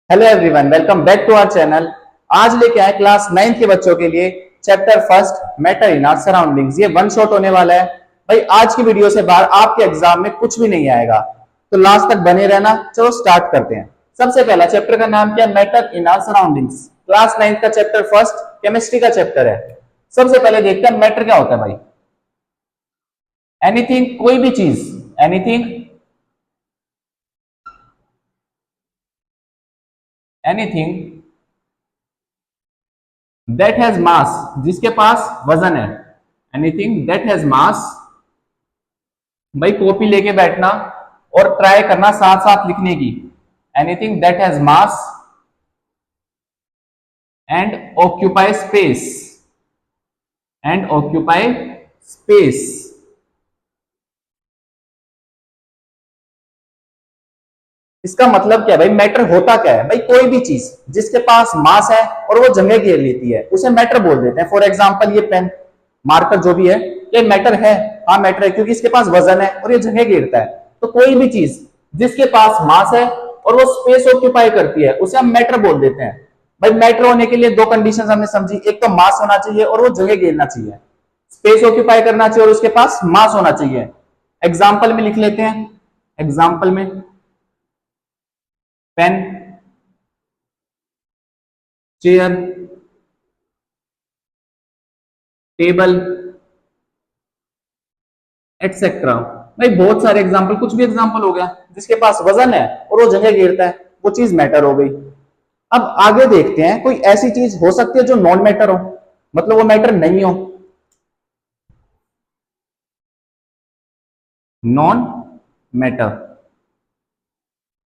Hello everyone, welcome back to our channel. आज लेके आए क्लास 9th के बच्चों के लिए chapter first matter in our surroundings. ये वन शॉट होने वाला है भाई। आज की वीडियो से बाहर आपके एग्जाम में कुछ भी नहीं आएगा, तो लास्ट तक बने रहना। चलो स्टार्ट करते हैं। सबसे पहला चैप्टर का नाम क्या है? Matter in our surroundings. Class 9th का चैप्टर फर्स्ट केमिस्ट्री का चैप्टर है। सबसे पहले देखते हैं मैटर क्या होता है भाई। एनीथिंग, कोई भी चीज, एनीथिंग एनीथिंग दैट हैज मास, जिसके पास वजन है। एनीथिंग दैट हैज मास। भाई कॉपी लेके बैठना और ट्राई करना साथ साथ लिखने की। Anything that has mass and occupy space, and occupy space. इसका मतलब क्या है भाई? मैटर होता क्या है भाई? कोई भी चीज जिसके पास मास है और वो जगह घेर लेती है उसे मैटर बोल देते हैं। फॉर एग्जांपल ये पेन, मार्कर जो भी है, ये मैटर है। हाँ मैटर है क्योंकि इसके पास वजन है और ये जगह घेरता है। तो कोई भी चीज जिसके पास मास है और वो स्पेस ऑक्यूपाई करती है उसे हम मैटर बोल देते हैं। भाई मैटर होने के लिए दो कंडीशन हमने समझी, एक तो मास होना चाहिए और वो जगह घेरना चाहिए, स्पेस ऑक्यूपाई करना चाहिए और उसके पास मास होना चाहिए। एग्जाम्पल में लिख लेते हैं। एग्जाम्पल में पेन, चेयर, टेबल, एटसेट्रा। भाई बहुत सारे एग्जाम्पल, कुछ भी एग्जाम्पल हो गया जिसके पास वजन है और वो जगह घेरता है, वो चीज मैटर हो गई। अब आगे देखते हैं, कोई ऐसी चीज हो सकती है जो नॉन मैटर हो, मतलब वो मैटर नहीं हो। नॉन मैटर,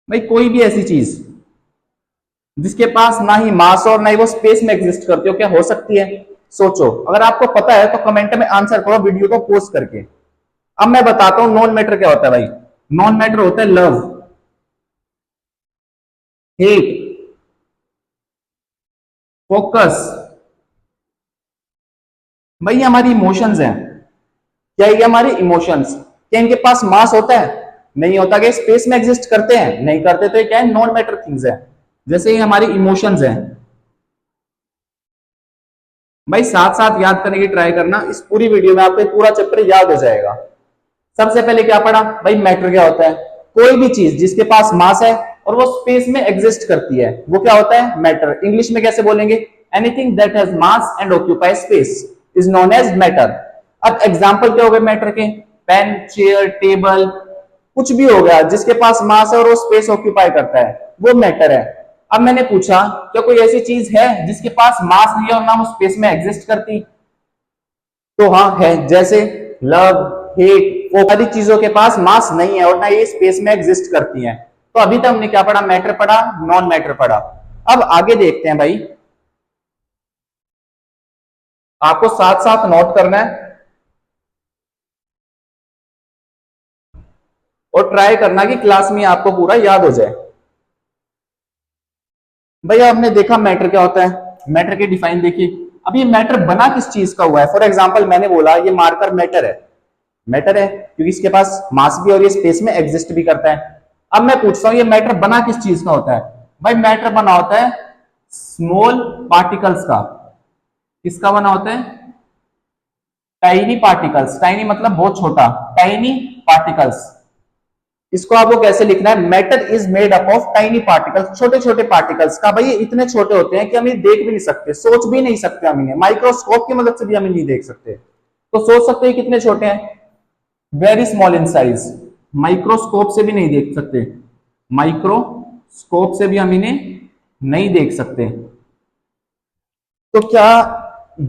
भाई कोई भी ऐसी चीज जिसके पास ना ही मास और ना ही वो स्पेस में एग्जिस्ट करती हो, क्या हो सकती है? सोचो, अगर आपको पता है तो कमेंट में आंसर करो वीडियो को पोस्ट करके। अब मैं बताता हूं नॉन मैटर क्या होता है भाई। नॉन मैटर होता है लव, हेट, फोकस। भाई ये हमारी इमोशंस हैं। क्या ये हमारी इमोशंस, क्या इनके पास मास होता है? नहीं होता। क्या स्पेस में एग्जिस्ट करते हैं? नहीं करते। तो ये क्या है? नॉन मैटर थिंग्स है। जैसे ये हमारी इमोशंस हैं। भाई साथ साथ याद करने की ट्राई करना, इस पूरी वीडियो में आपको पूरा चैप्टर याद हो जाएगा। सबसे पहले क्या पढ़ा भाई? मैटर क्या होता है? कोई भी चीज जिसके पास मास है और वो स्पेस में एग्जिस्ट करती है वो क्या होता है? मैटर। इंग्लिश में कैसे बोलेंगे? Anything that has mass and occupy space is known as matter. अब एग्जांपल क्या हो गए मैटर के? पेन, चेयर, टेबल, कुछ भी हो गया जिसके पास मास है और वो स्पेस ऑक्यूपाई करता है, वो मैटर है। अब मैंने पूछा क्या कोई ऐसी चीज है जिसके पास मास नहीं है और ना वो स्पेस में एग्जिस्ट करती? तो हाँ है। जैसे लव, हेट, वो सारी चीजों के पास मास नहीं है और ना ये स्पेस में एग्जिस्ट करती हैं। तो अभी तक हमने क्या पढ़ा? मैटर पढ़ा, नॉन मैटर पढ़ा। अब आगे देखते हैं भाई। आपको साथ साथ नोट करना है और ट्राई करना कि क्लास में आपको पूरा याद हो जाए। भैया हमने देखा मैटर क्या होता है, मैटर की डिफाइन देखिए। अब ये मैटर बना किस चीज का हुआ है? फॉर एग्जांपल मैंने बोला ये मार्कर मैटर है। मैटर है क्योंकि इसके पास मास भी और ये स्पेस में एग्जिस्ट भी करता है। अब मैं पूछता हूं ये मैटर बना किस चीज का होता है? भाई मैटर बना होता है स्मॉल पार्टिकल्स का। किसका बना होता है? Tiny particles. टाइनी मतलब बहुत छोटा, टाइनी पार्टिकल्स। इसको आपको कैसे लिखना है? Matter is made up of tiny particles, छोटे छोटे पार्टिकल्स का। भाई ये इतने छोटे होते हैं कि हम इन्हें देख भी नहीं सकते, सोच भी नहीं सकते हम इन्हें, माइक्रोस्कोप की मदद से भी हम इन्हें नहीं देख सकते। तो सोच सकते हैं कितने छोटे हैं? Very small in size. Microscope से भी नहीं देख सकते, माइक्रोस्कोप से भी हम इन्हें नहीं देख सकते। तो क्या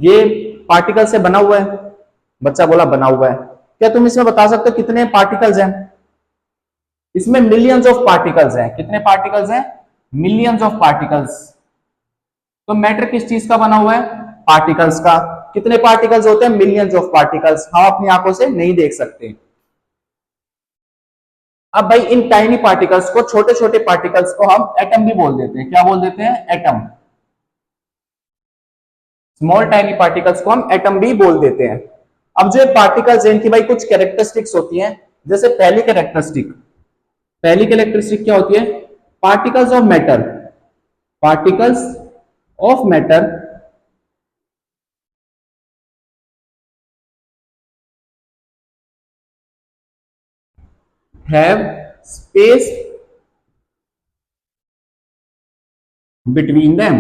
ये पार्टिकल से बना हुआ है? बच्चा बोला बना हुआ है। क्या तुम इसमें बता सकते हो कितने पार्टिकल्स हैं? इसमें मिलियंस ऑफ पार्टिकल्स हैं। कितने पार्टिकल्स हैं? Millions of particles. तो मैटर किस चीज का बना हुआ है? पार्टिकल्स का। कितने पार्टिकल्स होते हैं? Millions of particles. हम अपनी आंखों से नहीं देख सकते। अब भाई इन टाइनी पार्टिकल्स को, छोटे छोटे पार्टिकल्स को हम एटम भी बोल देते हैं। क्या बोल देते हैं? एटम। स्मॉल टाइनी पार्टिकल्स को हम एटम भी बोल देते हैं। अब जो पार्टिकल्स हैं इनकी भाई कुछ कैरेक्टरिस्टिक्स होती हैं। जैसे पहली कैरेक्टरिस्टिक क्या होती है? Particles of matter particles of matter have space between them.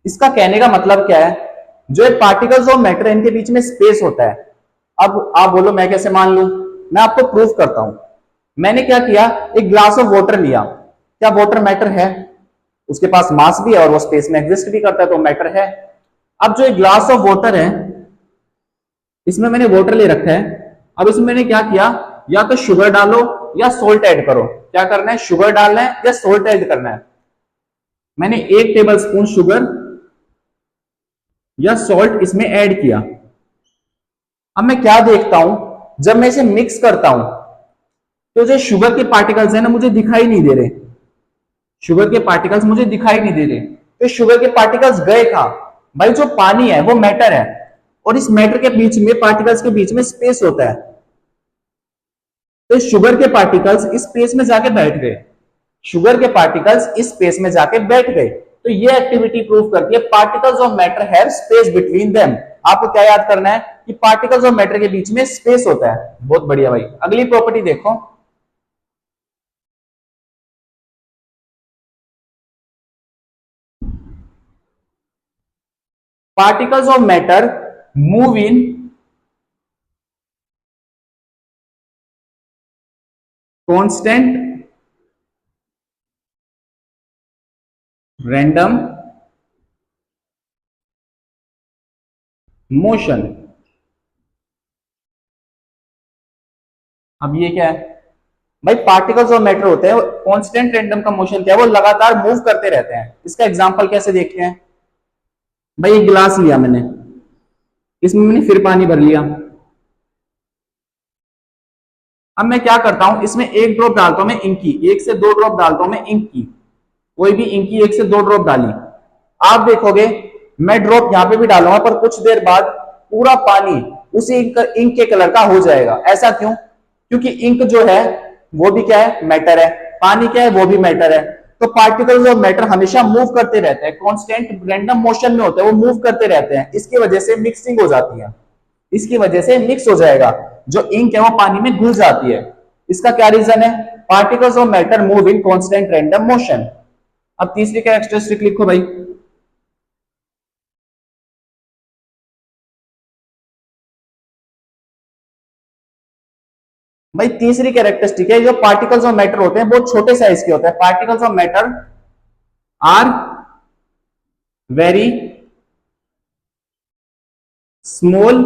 इसका कहने का मतलब क्या है, जो पार्टिकल्स ऑफ मैटर इनके बीच में स्पेस होता है। अब आप बोलो मैं कैसे मान लूं, मैं आपको प्रूफ करता हूं। मैंने क्या किया, एक ग्लास ऑफ वाटर लिया, क्या वाटर मैटर है? उसके पास मास भी है और वो स्पेस में एग्जिस्ट भी करता है, तो मैटर है। अब जो एक ग्लास ऑफ वाटर है, इसमें मैंने वाटर ले रखा है। अब इसमें मैंने क्या किया, या तो शुगर डालो या सोल्ट ऐड करो। क्या करना है, शुगर डालना है या सोल्ट ऐड करना है। मैंने 1 टेबल स्पून शुगर या सॉल्ट इसमें ऐड किया। अब मैं क्या देखता हूं, जब मैं इसे मिक्स करता हूं तो जो शुगर के पार्टिकल्स है ना, मुझे दिखाई नहीं दे रहे। शुगर के पार्टिकल्स मुझे दिखाई नहीं दे रहे, तो शुगर के पार्टिकल्स गए कहां? भाई जो पानी है वो मैटर है, और इस मैटर के बीच में, पार्टिकल्स के बीच में स्पेस होता है। तो शुगर के पार्टिकल्स इस स्पेस में जाके बैठ गए। शुगर के पार्टिकल्स इस स्पेस में जाके बैठ गए। तो ये एक्टिविटी प्रूव करती है particles of matter have space between them. आपको क्या याद करना है कि पार्टिकल्स ऑफ मैटर के बीच में स्पेस होता है। बहुत बढ़िया भाई। अगली प्रॉपर्टी देखो, particles of matter move in constant random motion. अब ये क्या है भाई, पार्टिकल्स ऑफ मैटर होते हैं, कांस्टेंट रैंडम का मोशन क्या है, वो लगातार मूव करते रहते हैं। इसका एग्जांपल कैसे देखते हैं भाई, एक गिलास लिया मैंने, इसमें मैंने फिर पानी भर लिया। अब मैं क्या करता हूं, इसमें 1 ड्रॉप डालता हूं मैं इंक की, 1 से 2 ड्रॉप डालता हूं मैं इंक की, कोई भी इंक की 1 से 2 ड्रॉप डाली। आप देखोगे मैं ड्रॉप यहां पे भी डालूंगा, पर कुछ देर बाद पूरा पानी उसी इंक के कलर का हो जाएगा। ऐसा क्यों? क्योंकि इंक जो है वो भी क्या है, मैटर है। पानी क्या है, वो भी मैटर है। तो पार्टिकल्स ऑफ मैटर हमेशा मूव करते रहते हैं, कांस्टेंट रैंडम मोशन में होते हैं, वो मूव करते रहते हैं। इसकी वजह से मिक्सिंग हो जाती है, इसकी वजह से मिक्स हो जाएगा, जो इंक है वो पानी में घुल जाती है। इसका क्या रीजन है? Particles of matter move in constant random motion. अब तीसरी कैरेक्टरिस्टिक लिखो भाई, भाई तीसरी कैरेक्टरिस्टिक है, जो पार्टिकल्स ऑफ मैटर होते हैं बहुत छोटे साइज के होते हैं। Particles of matter are very small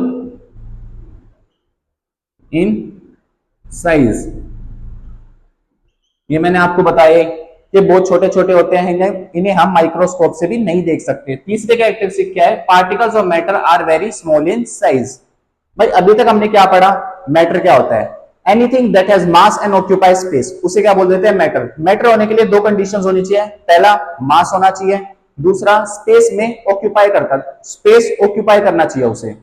in size. ये मैंने आपको बताया कि बहुत छोटे छोटे होते हैं, इन्हें हम माइक्रोस्कोप से भी नहीं देख सकते। तीसरे कैरेक्टरिस्टिक क्या है, particles of matter are very small in size. भाई अभी तक हमने क्या पढ़ा, मैटर क्या होता है, anything that has mass and occupy space, उसे क्या बोल देते हैं, मैटर। मैटर होने के लिए 2 कंडीशंस होनी चाहिए, पहला मास होना चाहिए, दूसरा स्पेस में ऑक्यूपाई करता, स्पेस ऑक्यूपाई करना चाहिए उसे।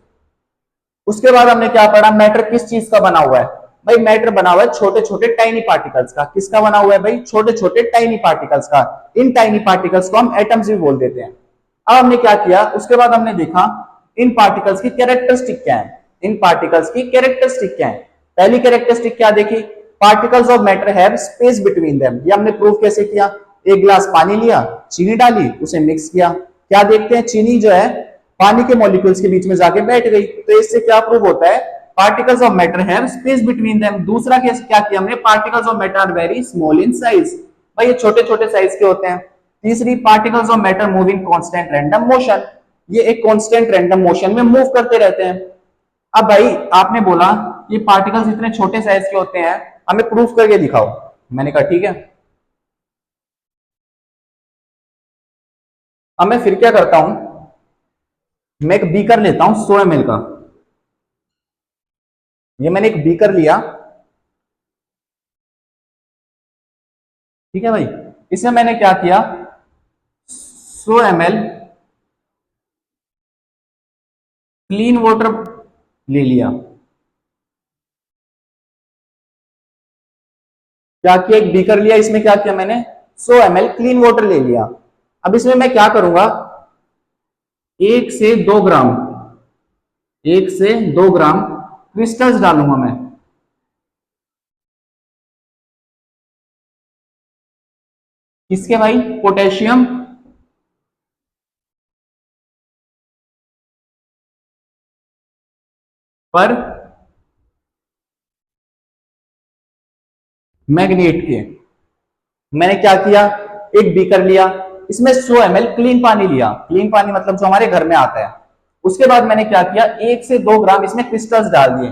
उसके बाद हमने क्या पढ़ा, मैटर किस चीज का बना हुआ है। भाई मैटर बना हुआ है छोटे छोटे टाइनी पार्टिकल्स का। किसका बना हुआ है भाई, छोटे छोटे टाइनी पार्टिकल्स का। इन टाइनी पार्टिकल्स को हम एटम्स भी बोल देते हैं। अब हमने क्या किया, उसके बाद हमने देखा इन पार्टिकल्स की कैरेक्टरिस्टिक क्या है। इन पार्टिकल्स की कैरेक्टरिस्टिक क्या है? पहली कैरेक्टरिस्टिक क्या देखी, particles of matter have space between them. ये हमने प्रूव कैसे किया, एक गिलास पानी लिया, चीनी डाली, उसे मिक्स किया, क्या देखते हैं, चीनी जो है पानी के मॉलिक्यूल्स के बीच में जाके बैठ गई। तो इससे क्या प्रूव होता है, particles of matter have space between them. दूसरा केस क्या किया हमने, particles of matter are very small in size. भाई ये छोटे छोटे साइज के होते हैं। तीसरी, particles of matter move in constant random motion, ये एक कांस्टेंट रैंडम मोशन में मूव करते रहते हैं। अब भाई आपने बोला ये पार्टिकल्स इतने छोटे साइज के होते हैं, हमें प्रूफ करके दिखाओ। मैंने कहा ठीक है। अब मैं फिर क्या करता हूं, मैं एक बीकर लेता हूं 100 ml का। ये मैंने एक बीकर लिया, ठीक है भाई। इसमें मैंने क्या किया, 100 ml क्लीन वाटर ले लिया। क्या किया, एक बीकर लिया, इसमें क्या किया मैंने 100 ml क्लीन वाटर ले लिया। अब इसमें मैं क्या करूंगा, 1 से 2 ग्राम, 1 से 2 ग्राम क्रिस्टल्स डालूंगा मैं। किसके भाई, पोटेशियम पर मैग्नेट के। मैंने क्या किया, एक बीकर लिया, इसमें 100 ml क्लीन पानी लिया, क्लीन पानी मतलब जो हमारे घर में आता है। उसके बाद मैंने क्या किया, 1 से 2 ग्राम इसमें क्रिस्टल्स डाल दिए।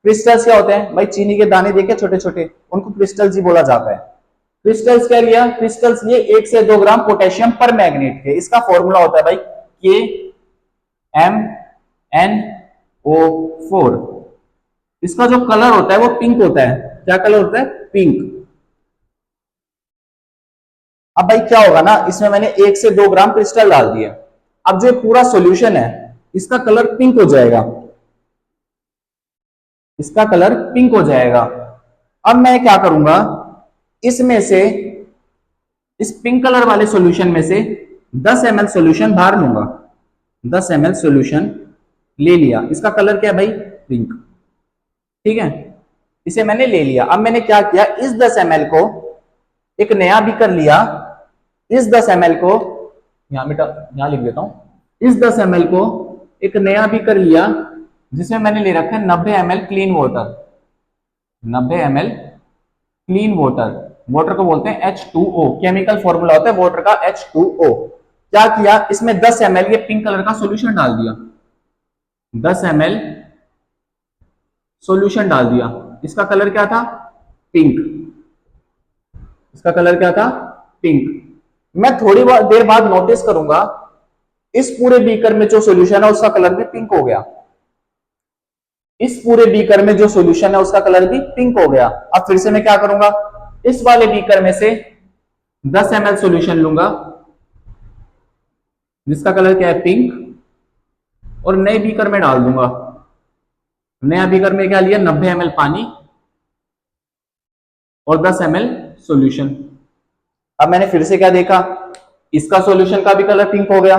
क्रिस्टल्स क्या होते हैं भाई, चीनी के दाने देखे छोटे छोटे, उनको क्रिस्टल्स ही बोला जाता है। क्रिस्टल्स क्या लिया, क्रिस्टल्स लिए 1 से 2 ग्राम पोटेशियम पर मैग्नेट के। इसका फॉर्मूला होता है भाई KMnO4। इसका जो कलर होता है वो पिंक होता है। क्या कलर होता है, पिंक। अब भाई क्या होगा ना, इसमें मैंने 1 से 2 ग्राम क्रिस्टल डाल दिए। अब जो पूरा सॉल्यूशन है इसका कलर पिंक हो जाएगा, इसका कलर पिंक हो जाएगा। अब मैं क्या करूंगा, इसमें से, इस पिंक कलर वाले सॉल्यूशन में से 10 ml सॉल्यूशन बाहर लूंगा। 10 ml सॉल्यूशन ले लिया, इसका कलर क्या है भाई, पिंक। ठीक है, इसे मैंने ले लिया। अब मैंने क्या किया, इस 10 ml को एक नया बीकर लिया, इस 10 ml को यहां बेटा यहां लिख देता हूं, इस 10 ml को एक नया बीकर लिया जिसमें मैंने ले रखा है 90 ml clean water. 90 ml clean water, water को बोलते हैं H2O, केमिकल फॉर्मूला होता है वाटर का H2O। क्या किया, इसमें 10 ml ये पिंक कलर का सॉल्यूशन डाल दिया, 10 ml सॉल्यूशन डाल दिया। इसका कलर क्या था, पिंक। इसका कलर क्या था, पिंक। मैं थोड़ी देर बाद नोटिस करूंगा इस पूरे बीकर में जो सॉल्यूशन है उसका कलर भी पिंक हो गया। इस पूरे बीकर में जो सॉल्यूशन है उसका कलर भी पिंक हो गया। अब फिर से मैं क्या करूंगा, इस वाले बीकर में से 10 ml सॉल्यूशन लूंगा जिसका कलर क्या है, पिंक, और नए बीकर में डाल दूंगा। नया बीकर में क्या लिया, 90 ml पानी और 10 ml सॉल्यूशन। अब मैंने फिर से क्या देखा, इसका सॉल्यूशन का भी कलर पिंक हो गया।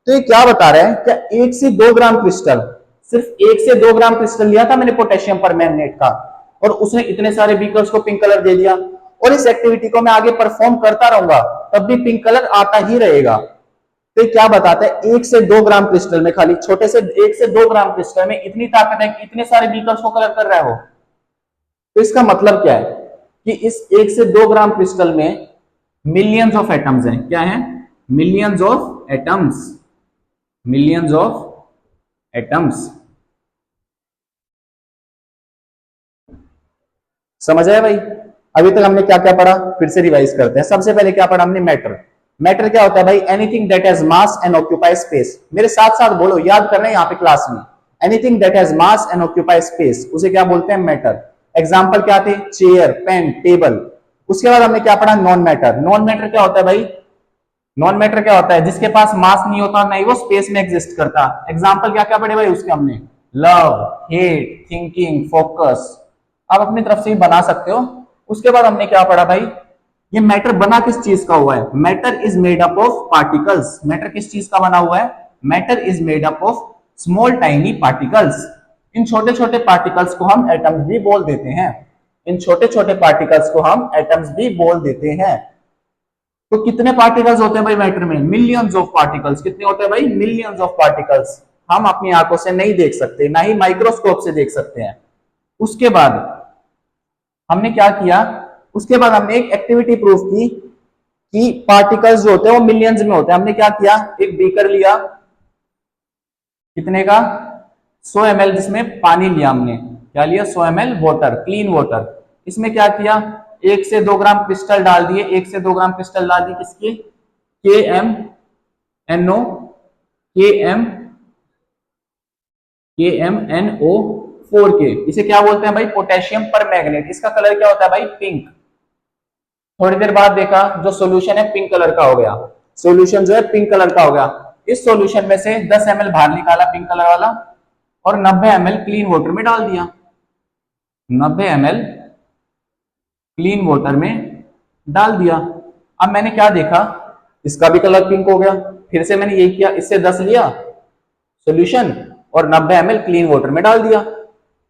तो ये क्या बता रहा है, क्या 1 से 2 ग्राम क्रिस्टल, सिर्फ 1 से 2 ग्राम क्रिस्टल लिया था मैंने पोटेशियम परमैंगनेट का, और उसने इतने सारे बीकर्स को पिंक कलर दे दिया। और इस एक्टिविटी को मैं आगे परफॉर्म करता रहूंगा तब भी पिंक कलर आता ही रहेगा। तो ये क्या बताता है, 1 से 2 ग्राम क्रिस्टल में, खाली छोटे से 1 से 2 ग्राम क्रिस्टल में इतनी ताकत है कि इतने सारे बीकर्स को कलर कर रहा है वो। तो इसका मतलब क्या है कि इस 1 से 2 ग्राम क्रिस्टल में मिलियंस ऑफ एटम्स हैं। क्या है, millions of atoms, millions of atoms. समझ आया भाई। अभी तक हमने क्या क्या पढ़ा, फिर से रिवाइज करते हैं। सबसे पहले क्या पढ़ा हमने, मैटर। मैटर क्या होता है भाई, anything that has mass and occupy space. मेरे साथ साथ बोलो, याद करना है यहाँ पे क्लास में। Anything that has mass and occupy space, उसे क्या बोलते हैं, मैटर। एग्जाम्पल क्या थे, चेयर, पेन, टेबल। उसके बाद हमने क्या पढ़ा, नॉन मैटर। नॉन मैटर क्या होता है भाई, नॉन मैटर क्या होता है, जिसके पास मास नहीं होता, नहीं वो स्पेस में एग्जिस्ट करता। एग्जाम्पल क्या क्या पढ़े भाई उसके हमने, लव, हेट, थिंकिंग, फोकस। आप अपनी तरफ से ही बना सकते हो। उसके बाद हमने क्या पढ़ा भाई, ये मैटर बना किस चीज का हुआ है, matter is made up of particles. Matter किस चीज का बना हुआ है, matter is made up of small tiny particles. इन छोटे छोटे पार्टिकल्स को हम एटम्स भी बोल देते हैं। इन छोटे छोटे पार्टिकल्स को हम एटम्स भी बोल देते हैं। तो कितने पार्टिकल्स होते हैं भाई मैटर में, मिलियंस ऑफ पार्टिकल्स। कितने होते हैं भाई, मिलियंस ऑफ पार्टिकल्स। हम अपनी आंखों से नहीं देख सकते, ना ही माइक्रोस्कोप से देख सकते हैं। उसके बाद हमने क्या किया, उसके बाद हमने एक एक्टिविटी प्रूफ की कि पार्टिकल्स जो होते हैं वो मिलियंस में होते हैं। हमने क्या किया, एक बीकर लिया, कितने का, 100 ml, जिसमें पानी लिया हमने। क्या लिया, 100 ml वाटर, क्लीन वाटर। इसमें क्या किया, 1 से 2 ग्राम क्रिस्टल डाल दिए। 1 से 2 ग्राम क्रिस्टल डाल दिए किसके, KMNO, KM KMNO4 के। इसे क्या बोलते हैं भाई, पोटेशियम पर मैग्नेट। इसका कलर क्या होता है भाई, पिंक। थोड़ी देर बाद देखा जो सॉल्यूशन है पिंक कलर का हो गया, सॉल्यूशन जो है पिंक कलर का हो गया। इस सॉल्यूशन में से 10 ml बाहर निकाला पिंक कलर वाला, और 90 ml क्लीन वाटर में डाल दिया। 90 ml क्लीन वाटर में डाल दिया। अब मैंने क्या देखा, इसका भी कलर पिंक हो गया। फिर से मैंने ये किया, इससे 10 लिया सॉल्यूशन और 90 ml क्लीन वाटर में डाल दिया,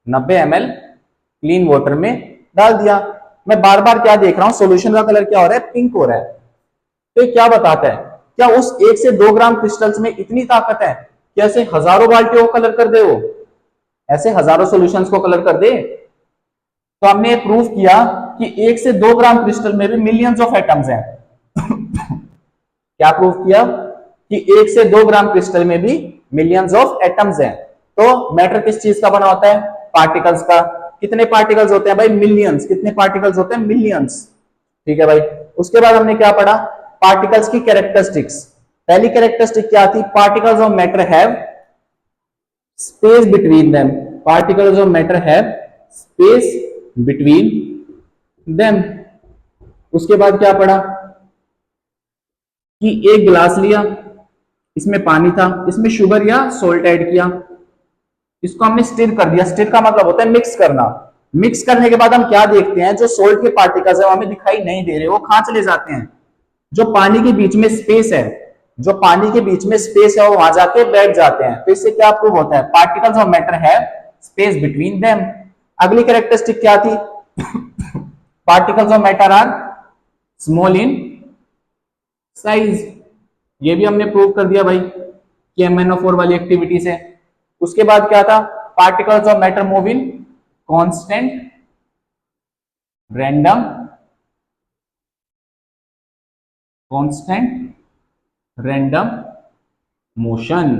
90 ml क्लीन वाटर में डाल दिया। मैं बार बार क्या देख रहा हूं, सॉल्यूशन का कलर क्या हो रहा है, पिंक हो रहा है। तो ये क्या बताता है, क्या उस 1 से 2 ग्राम क्रिस्टल्स में इतनी ताकत है कि ऐसे हजारों बाल्टियों को कलर कर दे, वो ऐसे हजारों सॉल्यूशंस को कलर कर दे। तो हमने ये प्रूव किया कि 1 से 2 ग्राम क्रिस्टल में भी मिलियंस ऑफ एटम्स हैं। क्या प्रूव किया कि 1 से 2 ग्राम क्रिस्टल में भी मिलियंस ऑफ एटम्स हैं। तो मैटर किस चीज का बना होता है, पार्टिकल्स का। कितने पार्टिकल्स होते हैं भाई, मिलियंस। कितने पार्टिकल्स होते हैं, मिलियंस। ठीक है भाई। उसके बाद हमने क्या पढ़ा, पार्टिकल्स की कैरेक्टरिस्टिक्स। पहली कैरेक्टरिस्टिक क्या थी, particles of matter have space between them. Particles of matter have space between them. उसके बाद क्या पढ़ा कि एक गिलास लिया, इसमें पानी था, इसमें शुगर या सोल्ट ऐड किया, इसको हमने स्टिर कर दिया। स्टिर का मतलब होता है मिक्स करना। मिक्स करने के बाद हम क्या देखते हैं, जो सोल्ट के पार्टिकल्स है वो हमें दिखाई नहीं दे रहे, वो कहां चले जाते हैं, जो पानी के बीच में स्पेस है, जो पानी के बीच में स्पेस है वो वहां जाके बैठ जाते हैं। तो इससे क्या प्रूव होता है, particles of matter have space between them. अगली कैरेक्टरिस्टिक क्या थी, particles of matter are small in size. ये भी हमने प्रूव कर दिया भाई कि MnO4 वाली एक्टिविटी से। उसके बाद क्या था, particles of matter move in constant random motion.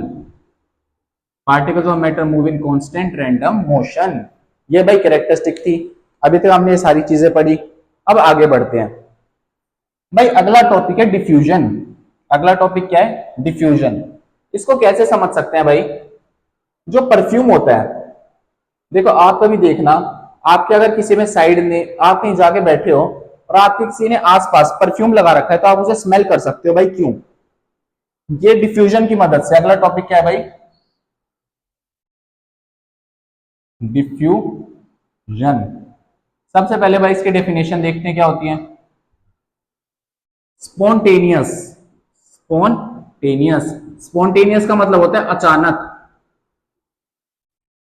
Particles of matter move in constant random motion. ये भाई कैरेक्टरिस्टिक थी। अभी तक हमने ये सारी चीजें पढ़ी। अब आगे बढ़ते हैं भाई। अगला टॉपिक है डिफ्यूजन। अगला टॉपिक क्या है, डिफ्यूजन। इसको कैसे समझ सकते हैं भाई, जो परफ्यूम होता है, देखो आप कभी देखना, आपके अगर किसी में साइड ने, आप कहीं जाके बैठे हो और आपके किसी ने आसपास परफ्यूम लगा रखा है, तो आप उसे स्मेल कर सकते हो भाई, क्यों, ये डिफ्यूजन की मदद से। अगला टॉपिक क्या है भाई, डिफ्यूजन। सबसे पहले भाई इसकी डेफिनेशन देखते हैं क्या होती है। स्पॉन्टेनियस, स्पॉन्टेनियस, स्पॉन्टेनियस का मतलब होता है अचानक,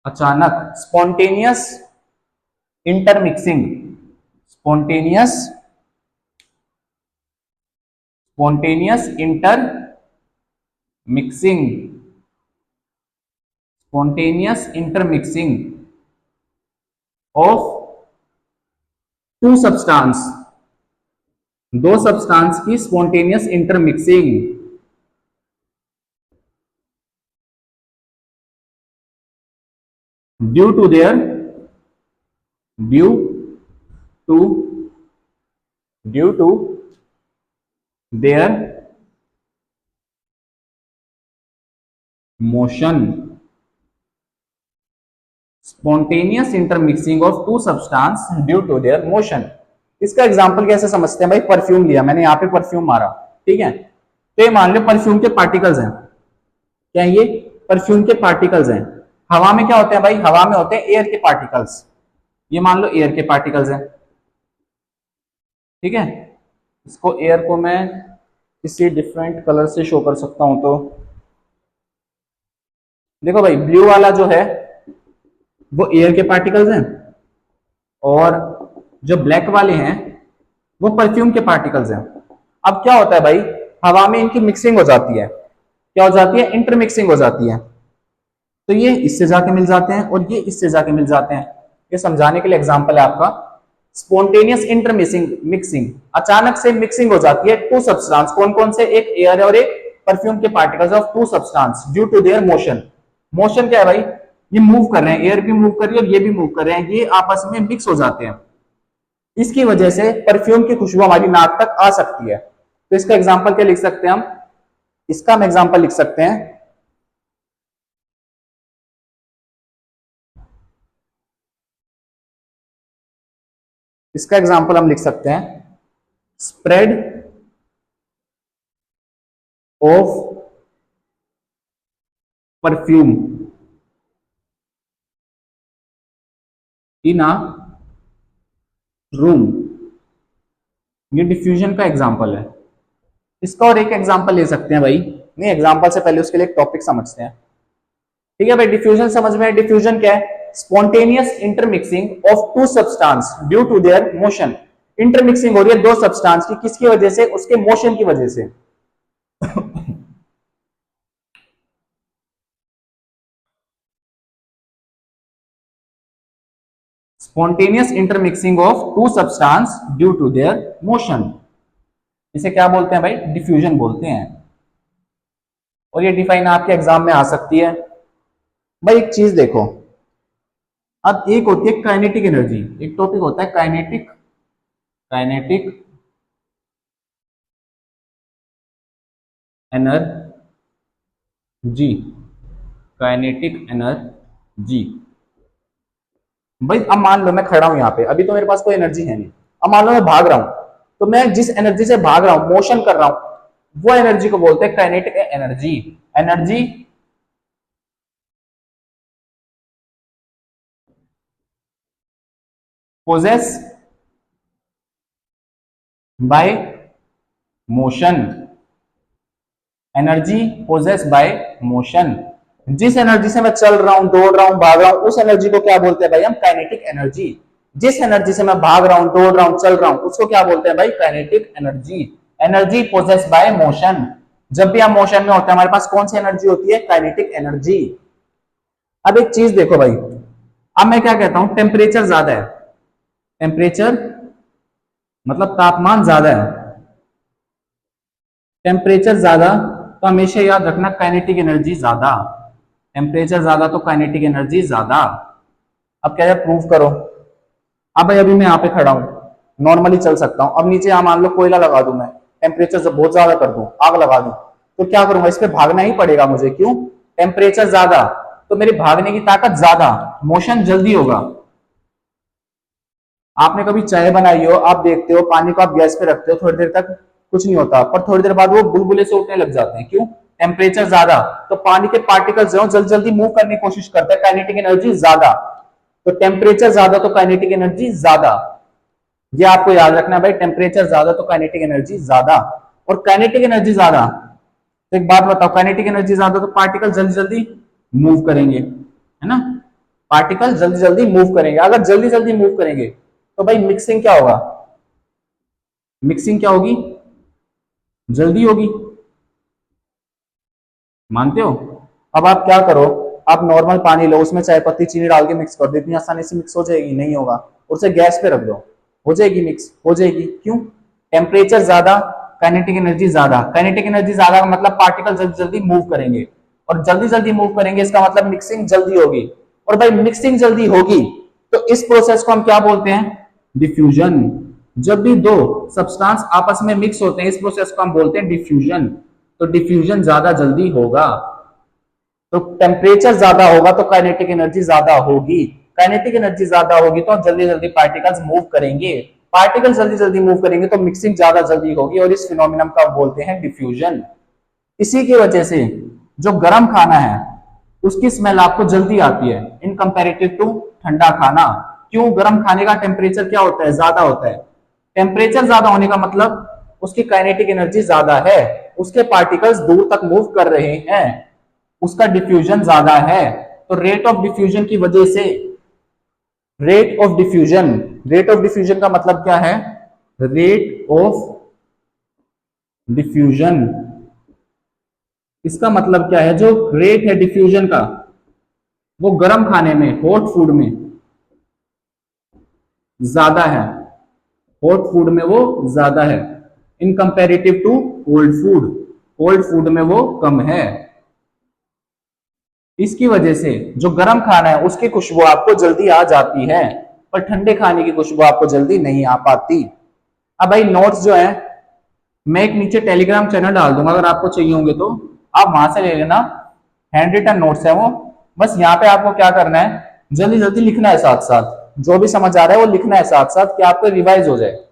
अचानक। Spontaneous intermixing, spontaneous, spontaneous intermixing, spontaneous intermixing of two substance, दो सब्सटेंस की spontaneous intermixing due to their, due to, due to their motion, spontaneous intermixing of two substance due to their motion. इसका example कैसे समझते हैं भाई, perfume लिया मैंने, यहाँ पे परफ्यूम मारा, ठीक है, तो ये मान लो परफ्यूम के पार्टिकल्स हैं। क्या ये परफ्यूम के पार्टिकल्स हैं। हवा में क्या होते हैं भाई, हवा में होते हैं एयर के पार्टिकल्स। ये मान लो एयर के पार्टिकल्स हैं, ठीक है। इसको एयर को मैं किसी डिफरेंट कलर से शो कर सकता हूं, तो देखो भाई ब्लू वाला जो है वो एयर के पार्टिकल्स हैं, और जो ब्लैक वाले हैं वो परफ्यूम के पार्टिकल्स हैं। अब क्या होता है भाई, हवा में इनकी मिक्सिंग हो जाती है, क्या हो जाती है, इंटरमिक्सिंग हो जाती है। तो ये इससे जाके मिल जाते हैं और ये इससे जाके मिल जाते हैं। ये समझाने के लिए एग्जांपल है आपका, स्पॉन्टेनियस इंटरमिक्सिंग, मिक्सिंग, अचानक से मिक्सिंग हो जाती है टू सब्सटेंस। कौन कौन से, एक एयर है और एक परफ्यूम के particles of two substance due to their motion. Motion क्या है भाई, ये मूव कर रहे हैं, एयर भी मूव कर रही है और ये भी मूव कर रहे हैं, ये आपस में मिक्स हो जाते हैं। इसकी वजह से परफ्यूम की खुशबू हमारी नाक तक आ सकती है। तो इसका एग्जाम्पल क्या लिख सकते हैं हम, इसका हम एग्जाम्पल लिख सकते हैं, इसका एग्जाम्पल हम लिख सकते हैं, spread of perfume in a room. ये डिफ्यूजन का एग्जाम्पल है। इसका और एक एग्जाम्पल ले सकते हैं भाई, नहीं एग्जाम्पल से पहले उसके लिए एक टॉपिक समझते हैं। ठीक है भाई, डिफ्यूजन समझ में है। डिफ्यूजन क्या है? Spontaneous intermixing of two substance due to their motion. Intermixing हो रही है दो सब्सटेंस की, किसकी वजह से? उसके मोशन की वजह से। Spontaneous intermixing of two substance due to their motion, इसे क्या बोलते हैं भाई? डिफ्यूजन बोलते हैं। और ये डिफाइन आपके एग्जाम में आ सकती है। भाई एक चीज देखो, अब एक होती है काइनेटिक एनर्जी, एक टॉपिक होता है kinetic kinetic energy, kinetic energy. भाई अब मान लो मैं खड़ा हूं यहाँ पे, अभी तो मेरे पास कोई एनर्जी है नहीं। अब मान लो मैं भाग रहा हूं, तो मैं जिस एनर्जी से भाग रहा हूं, मोशन कर रहा हूं, वो एनर्जी को बोलते हैं kinetic energy. Energy possess by motion, energy possess by motion. जिस एनर्जी से मैं चल रहा हूं, दौड़ रहा हूं, भाग रहा हूं, उस एनर्जी को क्या बोलते हैं भाई? हम काइनेटिक एनर्जी। जिस एनर्जी से मैं भाग रहा हूं, दौड़ रहा हूं, चल रहा हूं, उसको क्या बोलते हैं भाई? Kinetic energy. Energy possess by motion. जब भी हम मोशन में होते हैं, हमारे पास कौन सी एनर्जी होती है? Kinetic energy. अब एक चीज देखो भाई, अब मैं क्या कहता हूं? टेम्परेचर ज्यादा है, टेम्परेचर मतलब तापमान ज्यादा है, टेम्परेचर ज्यादा, तो हमेशा याद रखना काइनेटिक एनर्जी ज्यादा। टेम्परेचर ज्यादा तो काइनेटिक एनर्जी ज्यादा। अब क्या है? प्रूव करो। अब भाई अभी मैं यहाँ पे खड़ा हूँ, नॉर्मली चल सकता हूँ। अब नीचे यहाँ मान लो कोयला लगा दूं, मैं टेम्परेचर जब बहुत ज्यादा कर दूं, आग लगा दूं, तो क्या करूंगा? इस पे भागना ही पड़ेगा मुझे। क्यों? टेम्परेचर ज्यादा, तो मेरी भागने की ताकत ज्यादा, मोशन जल्दी होगा। आपने कभी चाय बनाई हो, आप देखते हो पानी को आप गैस पे रखते हो, थोड़ी देर तक कुछ नहीं होता, पर थोड़ी देर बाद वो बुलबुले से उठने लग जाते हैं। क्यों? टेम्परेचर ज्यादा, तो पानी के पार्टिकल्स जो जल्दी जल्दी मूव करने की कोशिश करते हैं, काइनेटिक एनर्जी ज्यादा। तो टेम्परेचर ज्यादा तो काइनेटिक एनर्जी ज्यादा। ये आपको याद रखना है भाई, टेम्परेचर ज्यादा तो काइनेटिक एनर्जी ज्यादा। और काइनेटिक एनर्जी ज्यादा, तो एक बात बताओ, काइनेटिक एनर्जी ज्यादा तो पार्टिकल जल्दी जल्दी मूव करेंगे, है ना? पार्टिकल जल्दी जल्दी मूव करेंगे। अगर जल्दी जल्दी मूव करेंगे तो भाई मिक्सिंग क्या होगा? मिक्सिंग क्या होगी? जल्दी होगी। मानते हो? अब आप क्या करो, आप नॉर्मल पानी लो, उसमें चाय पत्ती चीनी डाल के मिक्स कर दो, इतनी आसानी से मिक्स हो जाएगी? नहीं होगा। उसे गैस पे रख दो, हो जाएगी मिक्स? हो जाएगी। क्यों? टेम्परेचर ज्यादा, काइनेटिक एनर्जी ज्यादा। काइनेटिक एनर्जी ज्यादा का मतलब पार्टिकल जल्दी जल्दी मूव करेंगे, और जल्दी जल्दी मूव करेंगे इसका मतलब मिक्सिंग जल्दी होगी। और भाई मिक्सिंग जल्दी होगी तो इस प्रोसेस को हम क्या बोलते हैं? डिफ्यूजन। जब भी दो सब्सटेंस आपस में मिक्स होते हैं, इस प्रोसेस को हम बोलते हैं डिफ्यूजन। तो डिफ्यूजन ज्यादा जल्दी होगा, तो टेम्परेचर ज्यादा होगा तो काइनेटिक एनर्जी ज्यादा होगी। काइनेटिक एनर्जी ज्यादा होगी तो जल्दी जल्दी पार्टिकल्स मूव करेंगे, पार्टिकल जल्दी जल्दी मूव करेंगे तो मिक्सिंग ज्यादा जल्दी होगी, और इस फिनोमिनन का बोलते हैं डिफ्यूजन। इसी की वजह से जो गर्म खाना है उसकी स्मेल आपको जल्दी आती है इन कंपेरेटिव टू ठंडा खाना। क्यों? गर्म खाने का टेम्परेचर क्या होता है? ज्यादा होता है। टेम्परेचर ज्यादा होने का मतलब उसकी काइनेटिक एनर्जी ज्यादा है, उसके पार्टिकल्स दूर तक मूव कर रहे हैं, उसका डिफ्यूजन ज्यादा है। तो रेट ऑफ डिफ्यूजन की वजह से, rate of diffusion, rate of diffusion का मतलब क्या है? रेट ऑफ डिफ्यूजन, इसका मतलब क्या है? जो रेट है डिफ्यूजन का, वो गर्म खाने में, हॉट फूड में ज्यादा है, हॉट फूड में वो ज्यादा है in comparative to cold food. Cold food में वो कम है। इसकी वजह से जो गर्म खाना है उसकी खुशबू आपको जल्दी आ जाती है, पर ठंडे खाने की खुशबू आपको जल्दी नहीं आ पाती। अब भाई नोट्स जो है, मैं एक नीचे टेलीग्राम चैनल डाल दूंगा, अगर आपको चाहिए होंगे तो आप वहां से ले लेना। हैंड रिटन नोट्स है वो। बस यहाँ पे आपको क्या करना है? जल्दी जल्दी लिखना है, साथ साथ जो भी समझ आ रहा है वो लिखना है साथ साथ, कि आपको रिवाइज हो जाए,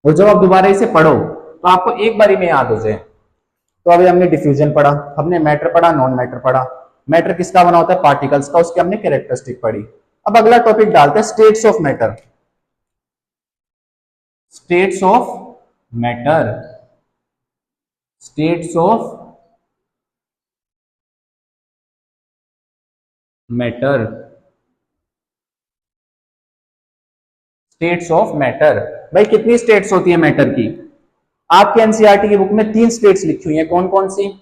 और जब आप दोबारा इसे पढ़ो तो आपको एक बारी में याद हो जाए। तो अभी हमने डिफ्यूजन पढ़ा, हमने मैटर पढ़ा, नॉन मैटर पढ़ा। मैटर किसका बना होता है? पार्टिकल्स का। उसकी हमने कैरेक्टरिस्टिक पढ़ी। अब अगला टॉपिक डालते हैं, states of matter. States of matter, states of matter, states of matter. भाई कितनी स्टेट्स होती है मैटर की? आपके एनसीईआरटी की बुक में 3 स्टेट्स लिखी हुई है, कौन कौन सी?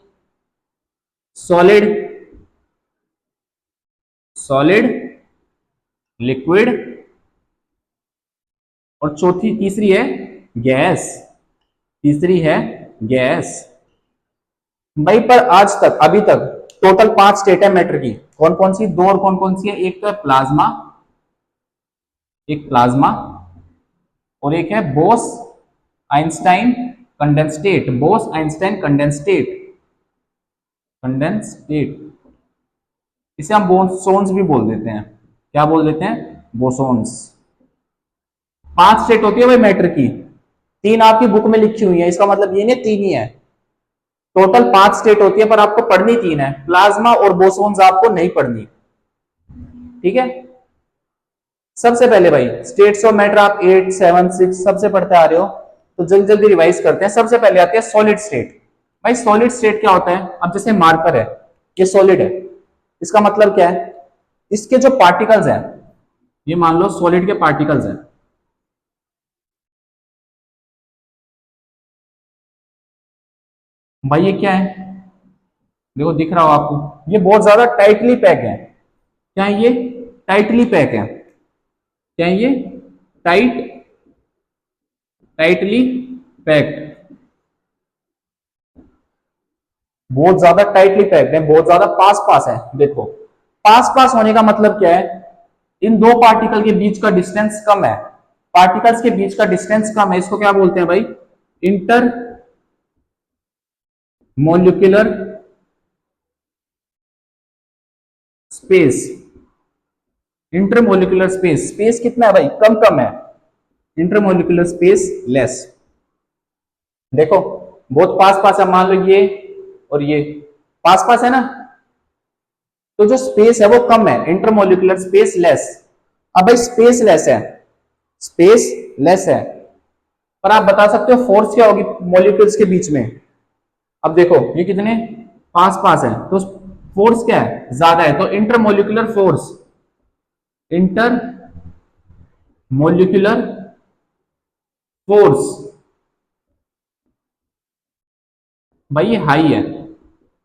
सॉलिड, सॉलिड, लिक्विड, और चौथी तीसरी है गैस, तीसरी है गैस। भाई पर आज तक, अभी तक टोटल 5 स्टेट है मैटर की, कौन कौन सी? 2 और कौन कौन सी है? एक तो है प्लाज्मा, एक प्लाज्मा, और एक है बोस आइंस्टाइन कंडेंसटेट, बोस आइंस्टाइन कंडेंसटेट, कंडेंसटेट। इसे हम बोसोन्स भी बोल देते हैं, क्या बोल देते हैं? बोसोन्स। 5 स्टेट होती है भाई मैटर की, 3 आपकी बुक में लिखी हुई है, इसका मतलब ये नहीं 3 ही है, टोटल 5 स्टेट होती है, पर आपको पढ़नी 3 है, प्लाज्मा और बोसोन्स आपको नहीं पढ़नी, ठीक है। सबसे पहले भाई स्टेट्स ऑफ मैटर आप 8, 7, 6 सबसे पढ़ते आ रहे हो, तो जल्दी जल्दी रिवाइज करते हैं। सबसे पहले आती है सॉलिड स्टेट। भाई सॉलिड स्टेट क्या होता है? अब जैसे मार्कर है, ये सॉलिड है, इसका मतलब क्या है? इसके जो पार्टिकल्स हैं, ये मान लो सॉलिड के पार्टिकल्स हैं, भाई ये क्या है? देखो दिख रहा हो आपको, ये बहुत ज्यादा टाइटली पैक है। क्या है ये? टाइटली पैक है। क्या है ये? टाइट, टाइटली पैक्ड, बहुत ज्यादा टाइटली पैक्ड है, बहुत ज्यादा पास पास है। देखो पास पास होने का मतलब क्या है? इन दो पार्टिकल के बीच का डिस्टेंस कम है, पार्टिकल्स के बीच का डिस्टेंस कम है, इसको क्या बोलते हैं भाई? Inter molecular space. Intermolecular space, space कितना है भाई? कम कम है, इंटरमोलिकुलर स्पेस लेस। देखो बहुत पास पास है, मान लो ये और ये पास पास है ना, तो जो स्पेस है वो कम है, इंटरमोलिकुलर स्पेस लेस। अब भाई स्पेस लेस है, स्पेस लेस है, पर आप बता सकते हो फोर्स क्या होगी मॉलिक्यूल्स के बीच में? अब देखो ये कितने पास पास है, तो फोर्स क्या है? ज्यादा है, तो intermolecular force, inter molecular force भाई ये हाई है।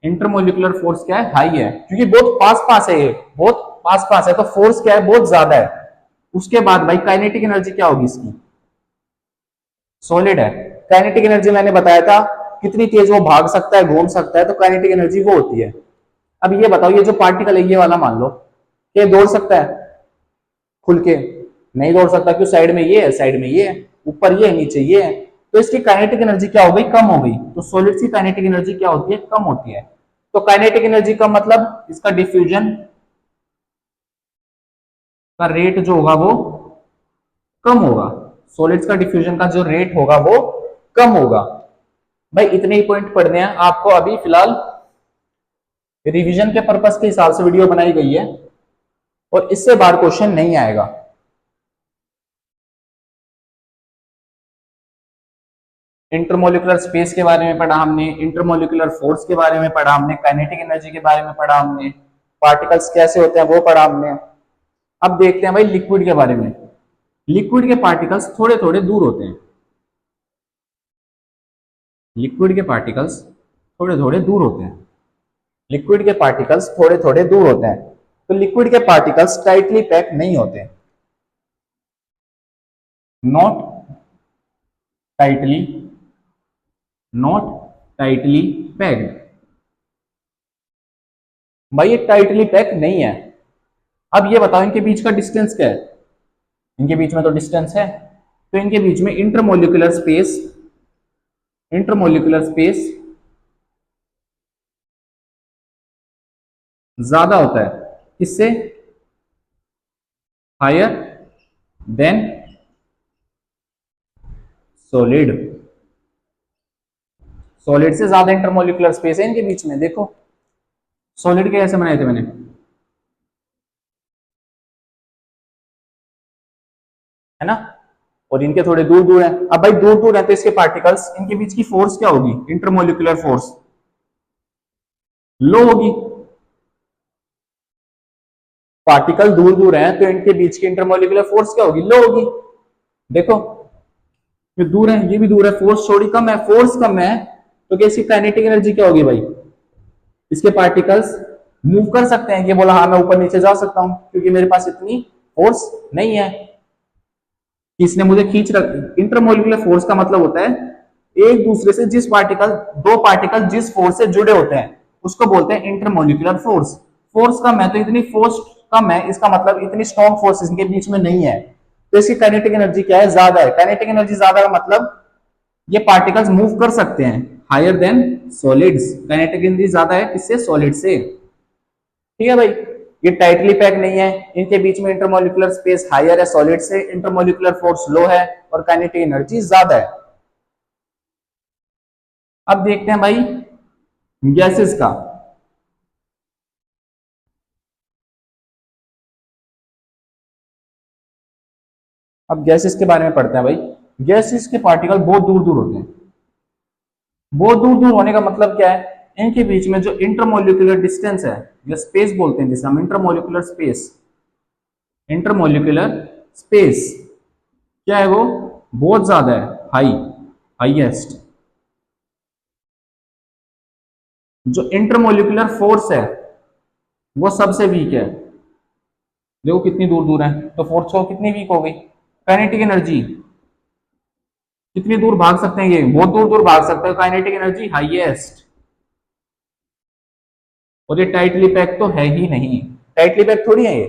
इंटरमोलिकुलर फोर्स क्या है? हाई है, क्योंकि बहुत पास पास है, ये बहुत पास पास है, तो फोर्स क्या है? बहुत ज्यादा है। उसके बाद भाई काइनेटिक एनर्जी क्या होगी इसकी? सॉलिड है, काइनेटिक एनर्जी मैंने बताया था, कितनी तेज वो भाग सकता है, घूम सकता है, तो काइनेटिक एनर्जी वो होती है। अब ये बताओ, ये जो पार्टिकल है ये वाला, मान लो ये दौड़ सकता है खुल के? नहीं दौड़ सकता, क्यों? साइड में ये है, साइड में ये है, ऊपर ये है, नीचे ये है, तो इसकी काइनेटिक एनर्जी क्या हो गई? कम हो गई। तो सॉलिड की काइनेटिक एनर्जी क्या होती है? कम होती है। तो काइनेटिक एनर्जी का मतलब इसका डिफ्यूजन का रेट जो होगा वो कम होगा, सॉलिड्स का डिफ्यूजन का जो रेट होगा वो कम होगा। भाई इतने ही पॉइंट पढ़ने हैं आपको, अभी फिलहाल रिवीजन के पर्पस के हिसाब से वीडियो बनाई गई है, और इससे बाहर क्वेश्चन नहीं आएगा। इंटरमोलिकुलर स्पेस के बारे में पढ़ा हमने, इंटरमोलिकुलर फोर्स के बारे में पढ़ा हमने, काइनेटिक एनर्जी के बारे में पढ़ा हमने, पार्टिकल्स कैसे होते हैं वो पढ़ा हमने। अब देखते हैं भाई लिक्विड के बारे में। लिक्विड के पार्टिकल्स थोड़े थोड़े दूर होते हैं, लिक्विड के पार्टिकल्स थोड़े थोड़े दूर होते हैं, लिक्विड के पार्टिकल्स थोड़े थोड़े दूर होते हैं, तो लिक्विड के पार्टिकल्स टाइटली पैक नहीं होते, not tightly, not tightly packed. भाई ये टाइटली पैक नहीं है। अब ये बताओ इनके बीच का डिस्टेंस क्या है? इनके बीच में तो डिस्टेंस है, तो इनके बीच में इंटरमोलिकुलर स्पेस, इंटरमोलिकुलर स्पेस ज्यादा होता है, किससे? हायर देन सॉलिड, सॉलिड से ज्यादा इंटरमोलिकुलर स्पेस है इनके बीच में। देखो सॉलिड के कैसे बनाए थे मैंने, है ना? और इनके थोड़े दूर दूर हैं। अब भाई दूर दूर है तो इसके पार्टिकल्स, इनके बीच की फोर्स क्या होगी? इंटरमोलिकुलर फोर्स लो होगी। पार्टिकल दूर दूर हैं तो इनके बीच की इंटरमोलिकुलर फोर्स क्या होगी? लो होगी। देखो ये दूर है, ये भी दूर है, फोर्स थोड़ी कम है, फोर्स कम है तो क्या इसकी काइनेटिक एनर्जी क्या होगी भाई? इसके पार्टिकल्स मूव कर सकते हैं। ये बोला हाँ मैं ऊपर नीचे जा सकता हूं क्योंकि मेरे पास इतनी फोर्स नहीं है कि इसने मुझे खींच रख। इंटरमोलिकुलर फोर्स का मतलब होता है एक दूसरे से जिस पार्टिकल, दो पार्टिकल जिस फोर्स से जुड़े होते हैं उसको बोलते हैं इंटरमोलिकुलर फोर्स। फोर्स कम है तो इतनी फोर्स कम है, इसका मतलब इतनी स्ट्रॉन्ग फोर्स इनके बीच में नहीं है, तो इसकी काइनेटिक एनर्जी क्या है? ज्यादा है। काइनेटिक एनर्जी ज्यादा का मतलब ये पार्टिकल्स मूव कर सकते हैं higher than solids. Kinetic energy ज्यादा है किससे? सॉलिड से। ठीक है भाई, ये टाइटली पैक नहीं है, इनके बीच में इंटरमोलिकुलर स्पेस हायर है सॉलिड से, इंटरमोलिकुलर फोर्स लो है और काइनेटिक एनर्जी ज्यादा है। अब देखते हैं भाई गैसेस का। अब गैसेस के बारे में पढ़ते हैं भाई। गैसेस के पार्टिकल बहुत दूर दूर होते हैं। बहुत दूर दूर होने का मतलब क्या है? इनके बीच में जो इंटरमोलिकुलर डिस्टेंस है या स्पेस बोलते हैं जिसे हम इंटरमोलिकुलर स्पेस, इंटरमोलिकुलर स्पेस क्या है? वो बहुत ज्यादा है, हाईएस्ट। जो इंटरमोलिकुलर फोर्स है वो सबसे वीक है। देखो कितनी दूर दूर है तो फोर्स को कितनी वीक हो गई। काइनेटिक एनर्जी कितनी दूर भाग सकते हैं? ये बहुत दूर दूर भाग सकते हैं, काइनेटिक एनर्जी हाईएस्ट। और ये टाइटली पैक तो है ही नहीं, टाइटली पैक थोड़ी है ये।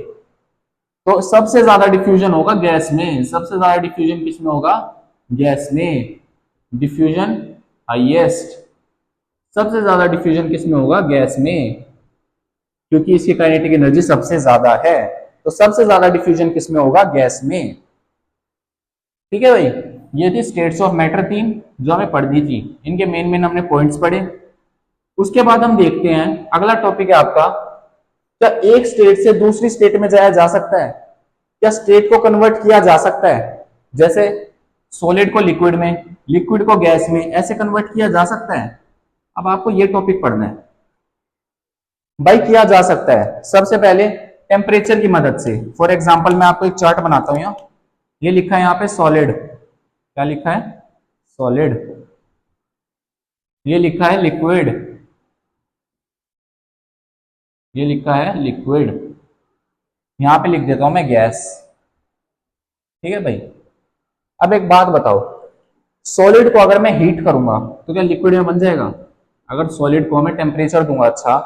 तो सबसे ज्यादा डिफ्यूजन होगा गैस में। सबसे ज्यादा डिफ्यूजन किसमें होगा? गैस में। Diffusion highest. सबसे ज्यादा डिफ्यूजन किसमें होगा? गैस में, क्योंकि इसकी काइनेटिक एनर्जी सबसे ज्यादा है। तो सबसे ज्यादा डिफ्यूजन किसमें होगा? गैस में। ठीक है भाई, ये थी स्टेट्स ऑफ मैटर 3 जो हमें पढ़नी थी। इनके मेन मेन हमने पॉइंट्स पढ़े। उसके बाद हम देखते हैं अगला टॉपिक है आपका, क्या एक स्टेट से दूसरी स्टेट में जाया जा सकता है? क्या स्टेट को कन्वर्ट किया जा सकता है? जैसे सॉलिड को लिक्विड में, लिक्विड को गैस में, ऐसे कन्वर्ट किया जा सकता है? अब आपको ये टॉपिक पढ़ना है भाई। किया जा सकता है सबसे पहले टेम्परेचर की मदद से। फॉर एग्जांपल मैं आपको एक चार्ट बनाता हूं। ये लिखा है यहाँ पे सॉलिड, क्या लिखा है? सॉलिड। ये लिखा है लिक्विड, ये लिखा है लिक्विड। यहां पे लिख देता हूं मैं गैस। ठीक है भाई, अब एक बात बताओ, सॉलिड को अगर मैं हीट करूंगा तो क्या लिक्विड में बन जाएगा? अगर सॉलिड को मैं टेम्परेचर दूंगा अच्छा,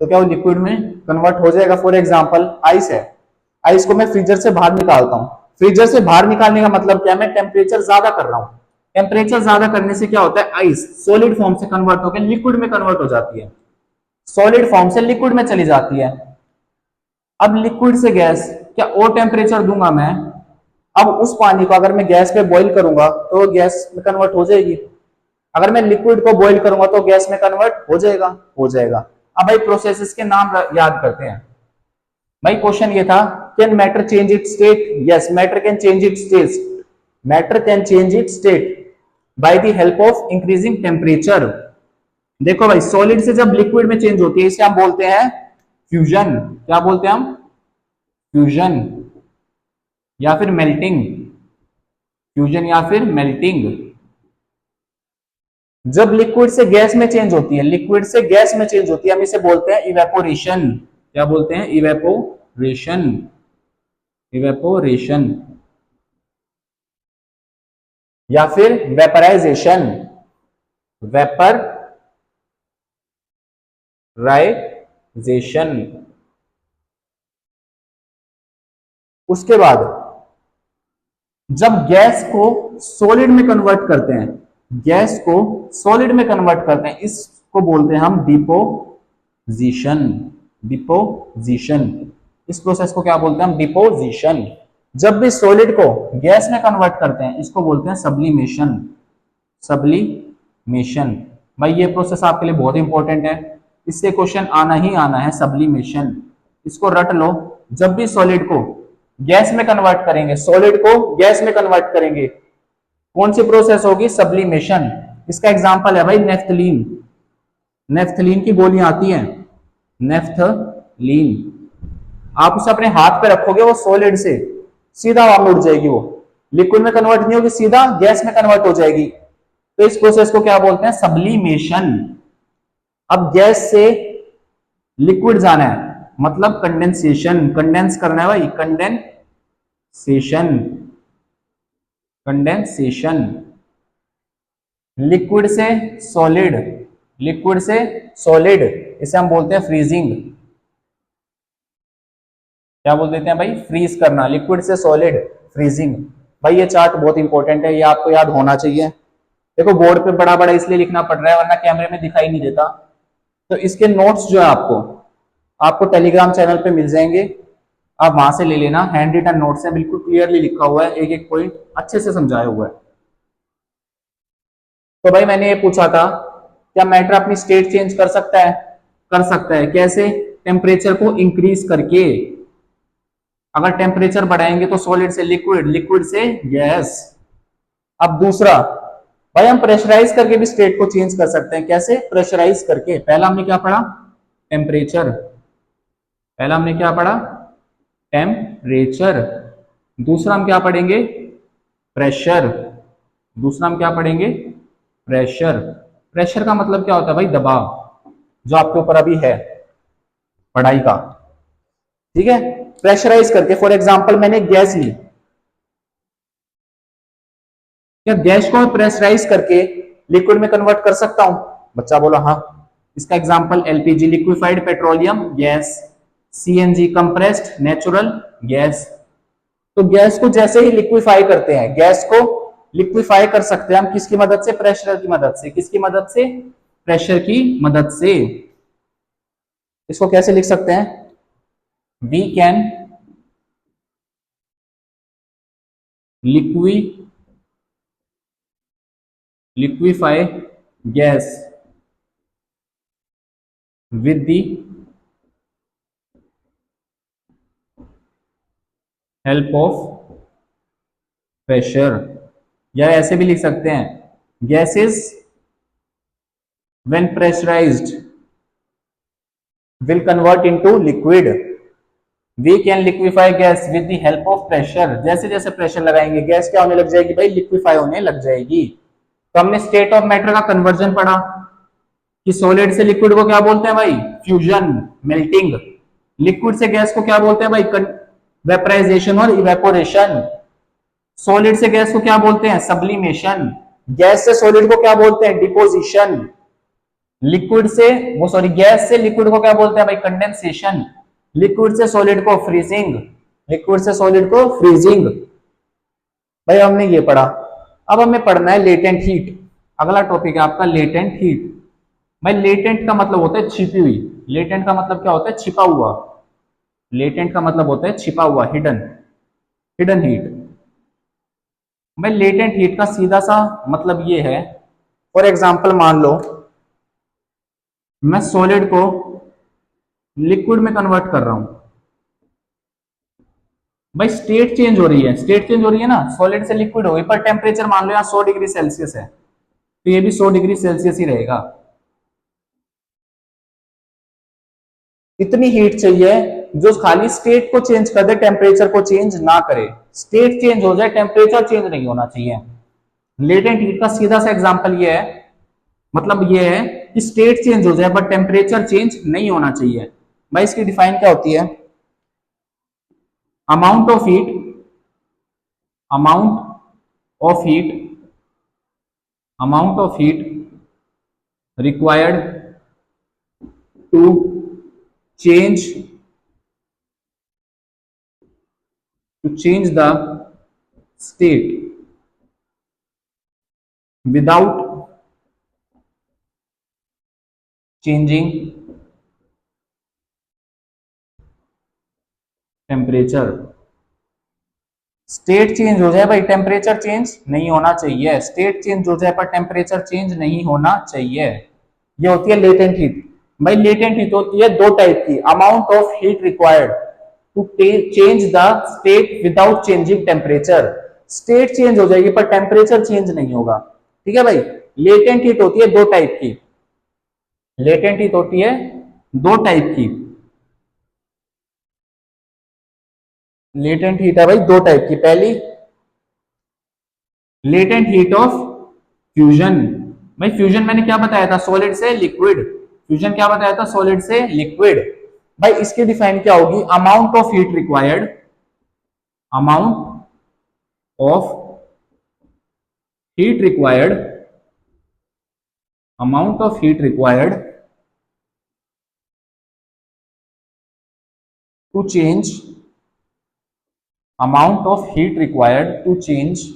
तो क्या वो लिक्विड में कन्वर्ट हो जाएगा? फॉर एग्जांपल आइस है, आइस को मैं फ्रीजर से बाहर निकालता हूं। फ्रीजर से बाहर निकालने का मतलब क्या है? मैं टेम्परेचर ज्यादा कर रहा हूं। टेम्परेचर ज्यादा करने से क्या होता है? आइस सॉलिड फॉर्म से कन्वर्ट होकर लिक्विड में कन्वर्ट हो जाती है, सॉलिड फॉर्म से लिक्विड में चली जाती है। अब लिक्विड से गैस, क्या और टेम्परेचर दूंगा मैं, अब उस पानी को अगर मैं गैस पे बॉईल करूंगा तो गैस में कन्वर्ट हो जाएगी। अगर मैं लिक्विड को बॉईल करूंगा तो गैस में कन्वर्ट हो जाएगा, हो जाएगा। अब भाई प्रोसेसेस के नाम याद करते हैं। भाई क्वेश्चन ये था, can matter change it state? Yes, matter can change it state. Matter can change it state by the help of increasing temperature. देखो भाई, सॉलिड से जब लिक्विड में चेंज होती है इसे हम बोलते हैं फ्यूजन। क्या बोलते हैं हम? फ्यूजन या फिर मेल्टिंग। फ्यूजन या फिर मेल्टिंग। जब लिक्विड से गैस में चेंज होती है, लिक्विड से गैस में चेंज होती है, हम इसे बोलते हैं इवेपोरेशन। क्या बोलते हैं? इवेपोरेशन। इवेपोरेशन या फिर वेपराइजेशन। वेपराइजेशन। उसके बाद जब गैस को सॉलिड में कन्वर्ट करते हैं, गैस को सॉलिड में कन्वर्ट करते हैं, इसको बोलते हैं हम डिपोजिशन। डिपोजिशन, इस प्रोसेस को क्या बोलते हैं हम? डिपोजिशन। जब भी सॉलिड को गैस में कन्वर्ट करते हैं इसको बोलते हैं सब्लिमेशन। सब्लिमेशन। भाई ये प्रोसेस आपके लिए बहुत इंपॉर्टेंट है, इससे क्वेश्चन आना ही आना है, सब्लिमेशन। इसको रट लो। जब भी सॉलिड को गैस में कन्वर्ट करेंगे, सॉलिड को गैस में कन्वर्ट करेंगे। कौन सी प्रोसेस होगी? सब्लिमेशन। इसका एग्जांपल है भाई नेफ्थलीन। नेफ्थलीन की गोलियां आती हैं, नेफ्थलीन। आप उसे अपने हाथ पे रखोगे, वो सॉलिड से सीधा हवा में उड़ जाएगी, वो लिक्विड में कन्वर्ट नहीं होगी, सीधा गैस में कन्वर्ट हो जाएगी। तो इस प्रोसेस को क्या बोलते हैं? सब्लिमेशन। अब गैस से लिक्विड जाना है, मतलब कंडेंसेशन। कंडेंस करना है भाई, कंडेंसेशन। कंडेंसेशन। लिक्विड से सॉलिड, लिक्विड से सॉलिड, इसे हम बोलते हैं फ्रीजिंग। क्या बोल देते हैं भाई? फ्रीज करना, लिक्विड से सॉलिड, फ्रीजिंग। भाई ये चार्ट बहुत इंपॉर्टेंट है, ये आपको याद होना चाहिए। देखो बोर्ड पे बड़ा बड़ा इसलिए लिखना पड़ रहा है, वरना कैमरे में दिखाई नहीं देता। तो इसके नोट्स जो है आपको आपको टेलीग्राम चैनल पे मिल जाएंगे, आप वहां से ले लेना। हैंड रिटन नोट्स है, बिल्कुल क्लियरली लिखा हुआ है, एक एक पॉइंट अच्छे से समझाया हुआ है। तो भाई मैंने ये पूछा था, क्या मैटर अपनी स्टेट चेंज कर सकता है? कर सकता है। कैसे? टेम्परेचर को इंक्रीज करके। अगर टेम्परेचर बढ़ाएंगे तो सॉलिड से लिक्विड, लिक्विड से गैस। अब दूसरा, भाई हम प्रेशराइज करके भी स्टेट को चेंज कर सकते हैं। कैसे? प्रेशराइज करके। पहला हमने क्या पढ़ा? टेम्परेचर। पहला हमने क्या पढ़ा? टेम्परेचर। दूसरा हम क्या पढ़ेंगे? प्रेशर। दूसरा हम क्या पढ़ेंगे? प्रेशर। प्रेशर का मतलब क्या होता है भाई? दबाव, जो आपके ऊपर अभी है पढ़ाई का। ठीक है, प्रेशराइज करके। फॉर एग्जांपल मैंने गैस ली, क्या गैस को प्रेशराइज करके लिक्विड में कन्वर्ट कर सकता हूं? बच्चा बोला हाँ। इसका example LPG, liquefied petroleum gas, CNG, compressed natural gas. तो गैस को जैसे ही लिक्विफाई करते हैं, गैस को लिक्विफाई कर सकते हैं हम किसकी मदद से? प्रेशर की मदद से। किसकी मदद से? प्रेशर की मदद से। इसको कैसे लिख सकते हैं? We can liquefy gas with the help of pressure। या ऐसे भी लिख सकते हैं, gases when pressurized will convert into liquid। we can liquefy gas with the help of pressure। जैसे जैसे प्रेशर लगाएंगे गैस क्या होने लग जाएगी भाई? लिक्विफाई होने लग जाएगी। तो हमने स्टेट ऑफ मैटर का कन्वर्जन पढ़ा कि सॉलिड से लिक्विड को क्या बोलते हैं भाई? Fusion, melting. लिक्विड से गैस को क्या बोलते हैं भाई? वेपराइजेशन और इवेपोरेशन। सॉलिड से गैस को क्या बोलते हैं? सब्लिमेशन। गैस से सॉलिड को क्या बोलते हैं? डिपोजिशन। लिक्विड से वो सॉरी गैस से लिक्विड को क्या बोलते हैं भाई? कंडेंसेशन। लिक्विड से सॉलिड को फ्रीजिंग। लिक्विड से सॉलिड को फ्रीजिंग। भाई हमने ये पढ़ा। अब हमें पढ़ना है लेटेंट हीट। अगला टॉपिक है आपका लेटेंट हीट। भाई लेटेंट का मतलब होता है छिपी हुई। लेटेंट का मतलब क्या होता है? छिपा हुआ। लेटेंट का मतलब होता है छिपा हुआ, हिडन, हिडन हीट। भाई लेटेंट हीट का सीधा सा मतलब ये है, फॉर एग्जांपल मान लो मैं सॉलिड को लिक्विड में कन्वर्ट कर रहा हूं। भाई स्टेट चेंज हो रही है, स्टेट चेंज हो रही है ना, सॉलिड से लिक्विड हो गई, पर टेम्परेचर मान लो यहाँ 100 डिग्री सेल्सियस है, तो ये भी 100 डिग्री सेल्सियस ही रहेगा। इतनी हीट चाहिए जो खाली स्टेट को चेंज कर दे, टेम्परेचर को चेंज ना करे। स्टेट चेंज हो जाए, टेम्परेचर चेंज नहीं होना चाहिए। लेटेंट हीट का सीधा सा एग्जांपल ये है, मतलब ये है कि स्टेट चेंज हो जाए बट टेम्परेचर चेंज नहीं होना चाहिए। भाई इसकी डिफाइन क्या होती है? Amount of heat, amount of heat, amount of heat required to change the state without changing temperature. State change हो जाए भाई, टेम्परेचर चेंज नहीं होना चाहिए। स्टेट चेंज हो जाए पर टेम्परेचर चेंज नहीं होना चाहिए। ये होती है लेटेंट हीट। भाई लेटेंट हीट होती है दो टाइप की, amount of heat required. To change the state without changing temperature. State change हो जाएगी पर टेम्परेचर चेंज नहीं होगा। ठीक है भाई। लेटेंट हीट होती है दो टाइप की, लेटेंट हीट होती है दो टाइप की, लेटेंट हीट है भाई दो टाइप की। पहली लेटेंट हीट ऑफ फ्यूजन। भाई फ्यूजन मैंने क्या बताया था, सॉलिड से लिक्विड। फ्यूजन क्या बताया था, सॉलिड से लिक्विड। भाई इसकी डिफाइन क्या होगी, amount of heat required, amount of heat required, amount of heat required to change, amount of heat required to change.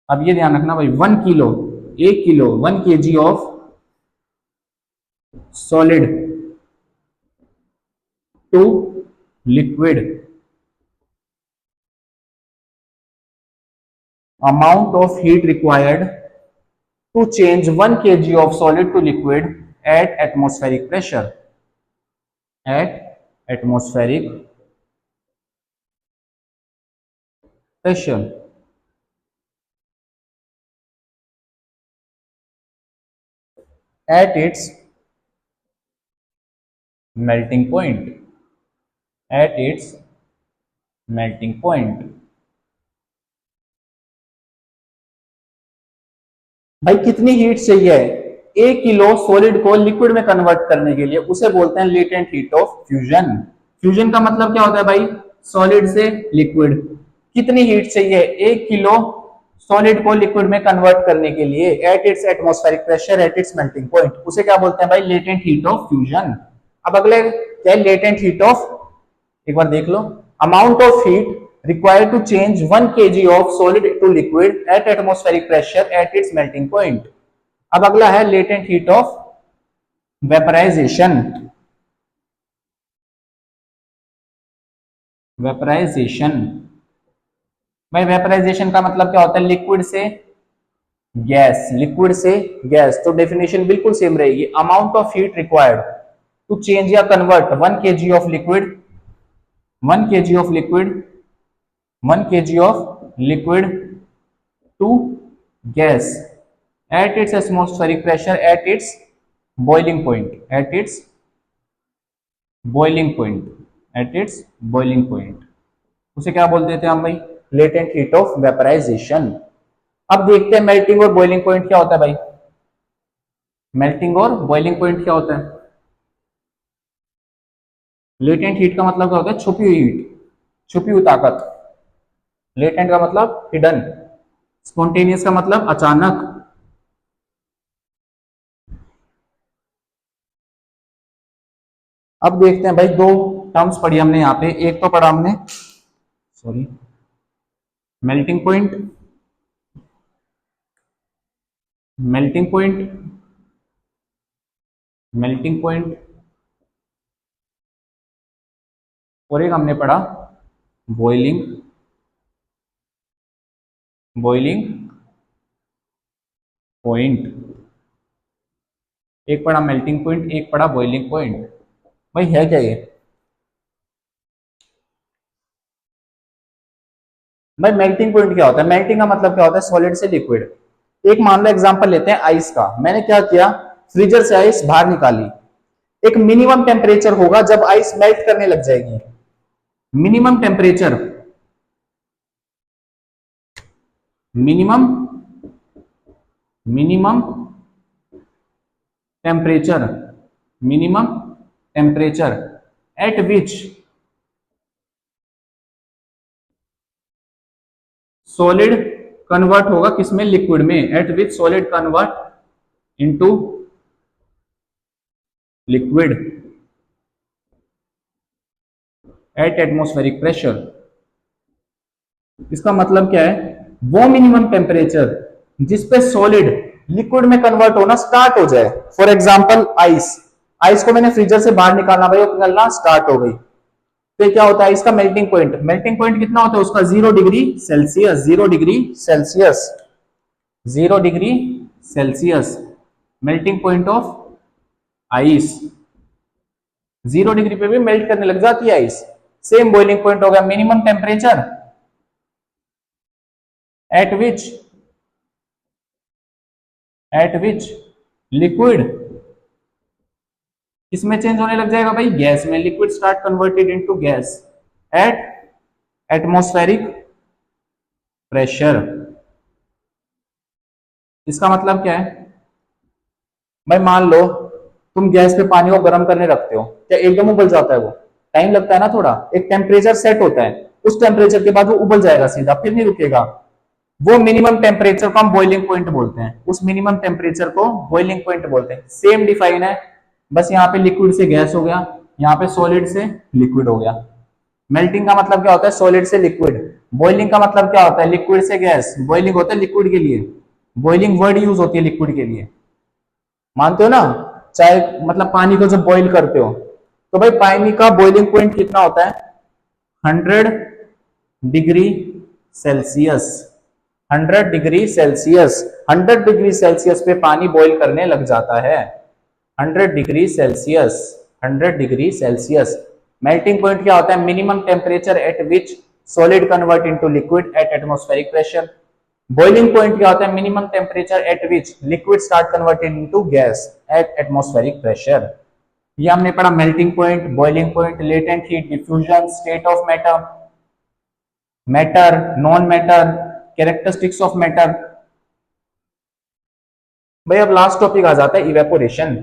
अब ये ध्यान रखना भाई, 1 kilo, 1 kilo 1 kg of solid to liquid, amount of heat required to change 1 kg of solid to liquid at atmospheric pressure, at atmospheric pressure, at its melting point, at its melting point। भाई कितनी heat चाहिए है 1 kilo solid को liquid में convert करने के लिए, उसे बोलते हैं latent heat of fusion. Fusion का मतलब क्या होता है भाई, सॉलिड से लिक्विड। कितनी हीट चाहिए 1 किलो सॉलिड को लिक्विड में कन्वर्ट करने के लिए at its atmospheric pressure at its melting point, उसे क्या बोलते हैं भाई, लेटेंट हीट ऑफ फ्यूजन। अब अगले क्या है, लेटेंट हीट ऑफ, एक बार देख लो, amount of heat required to change 1 kg of solid to liquid at atmospheric pressure at its melting point। अब अगला है latent heat of vaporization, vaporization. भाई वेपराइजेशन का मतलब क्या होता है, लिक्विड से गैस, लिक्विड से गैस। तो डेफिनेशन बिल्कुल सेम रहेगी, amount of heat required to change या convert 1 kg of liquid, 1 kg of liquid, 1 kg of liquid to gas at its atmospheric pressure at its boiling point, at its boiling point, at its boiling point। उसे क्या बोलते थे हम भाई, latent heat of vaporisation. अब देखते हैं melting और बॉइलिंग पॉइंट क्या होता है भाई। मेल्टिंग और बॉइलिंग पॉइंट क्या होता है, लेटेंट हीट का मतलब क्या होता है, छुपी हुई हीट, छुपी हुई ताकत। लेटेंट का मतलब हिडन, स्पॉन्टेनियस का मतलब अचानक। अब देखते हैं भाई, दो टर्म्स पढ़ी हमने यहाँ पे, एक तो पढ़ा हमने sorry melting point, melting point, melting point, और एक हमने पढ़ा बॉइलिंग, बॉइलिंग पॉइंट। एक पढ़ा मेल्टिंग पॉइंट, एक पढ़ा बॉइलिंग पॉइंट। भाई है क्या ये, भाई मेल्टिंग पॉइंट क्या होता है, मेल्टिंग का मतलब क्या होता है, सॉलिड से लिक्विड। एक मान लो एग्जांपल लेते हैं आइस का, मैंने क्या किया, फ्रीजर से आइस बाहर निकाली। एक मिनिमम टेम्परेचर होगा जब आइस मेल्ट करने लग जाएगी, minimum temperature, minimum, minimum temperature, minimum temperature at which solid convert होगा, किसमें, लिक्विड में, eight which solid convert into liquid at atmospheric pressure. इसका मतलब क्या है, वो मिनिमम टेम्परेचर जिसपे सॉलिड लिक्विड में कन्वर्ट होना स्टार्ट हो जाए। फॉर एग्जांपल आइस, आइस को मैंने फ्रीजर से बाहर निकालना, भाई वो पिघलना स्टार्ट हो गई, तो क्या होता है इसका मेल्टिंग पॉइंट। मेल्टिंग पॉइंट कितना होता है उसका, 0 degree Celsius, 0 degree Celsius, 0 degree Celsius melting point of ice. 0 degree पे भी मेल्ट करने लग जाती है आइस। सेम बॉइलिंग पॉइंट हो गया, minimum temperature at which liquid किसमें चेंज होने लग जाएगा भाई, गैस में। Liquid start converted into gas at atmospheric pressure. इसका मतलब क्या है भाई, मान लो तुम गैस पे पानी को गर्म करने रखते हो, क्या एकदम उबल जाता है वो? टाइम लगता है ना थोड़ा, एक टेम्परेचर सेट होता है, उस टेम्परेचर के बाद वो उबल जाएगा सीधा, फिर नहीं रुकेगा। वो मिनिमम टेम्परेचर को हम बॉइलिंग पॉइंट बोलते हैं, उस मिनिमम टेम्परेचर को बॉइलिंग पॉइंट बोलते हैं। सेम डिफाइन है, बस यहाँ पे लिक्विड से गैस हो गया, यहाँ पे सॉलिड से लिक्विड हो गया। मेल्टिंग का मतलब क्या होता है, सॉलिड से लिक्विड। बॉइलिंग का मतलब क्या होता है, लिक्विड से गैस। बॉइलिंग होता है लिक्विड के लिए, बॉइलिंग वर्ड यूज होती है लिक्विड के लिए, मानते हो ना? चाहे मतलब पानी को जब बॉइल करते हो, तो भाई पानी का बॉइलिंग पॉइंट कितना होता है, 100 degree Celsius. 100 degree Celsius, 100 degree Celsius पे पानी बॉईल करने लग जाता है। 100 degree Celsius, 100 degree Celsius. Melting point क्या होता है, minimum temperature at which solid convert into liquid at atmospheric pressure. Boiling point क्या होता है, minimum temperature at which liquid start converted into gas at atmospheric pressure. ये हमने पढ़ा, melting point, boiling point, latent heat, diffusion, state of matter, matter, non matter, characteristics of matter. भाई अब last topic आ जाता है इवेपोरेशन।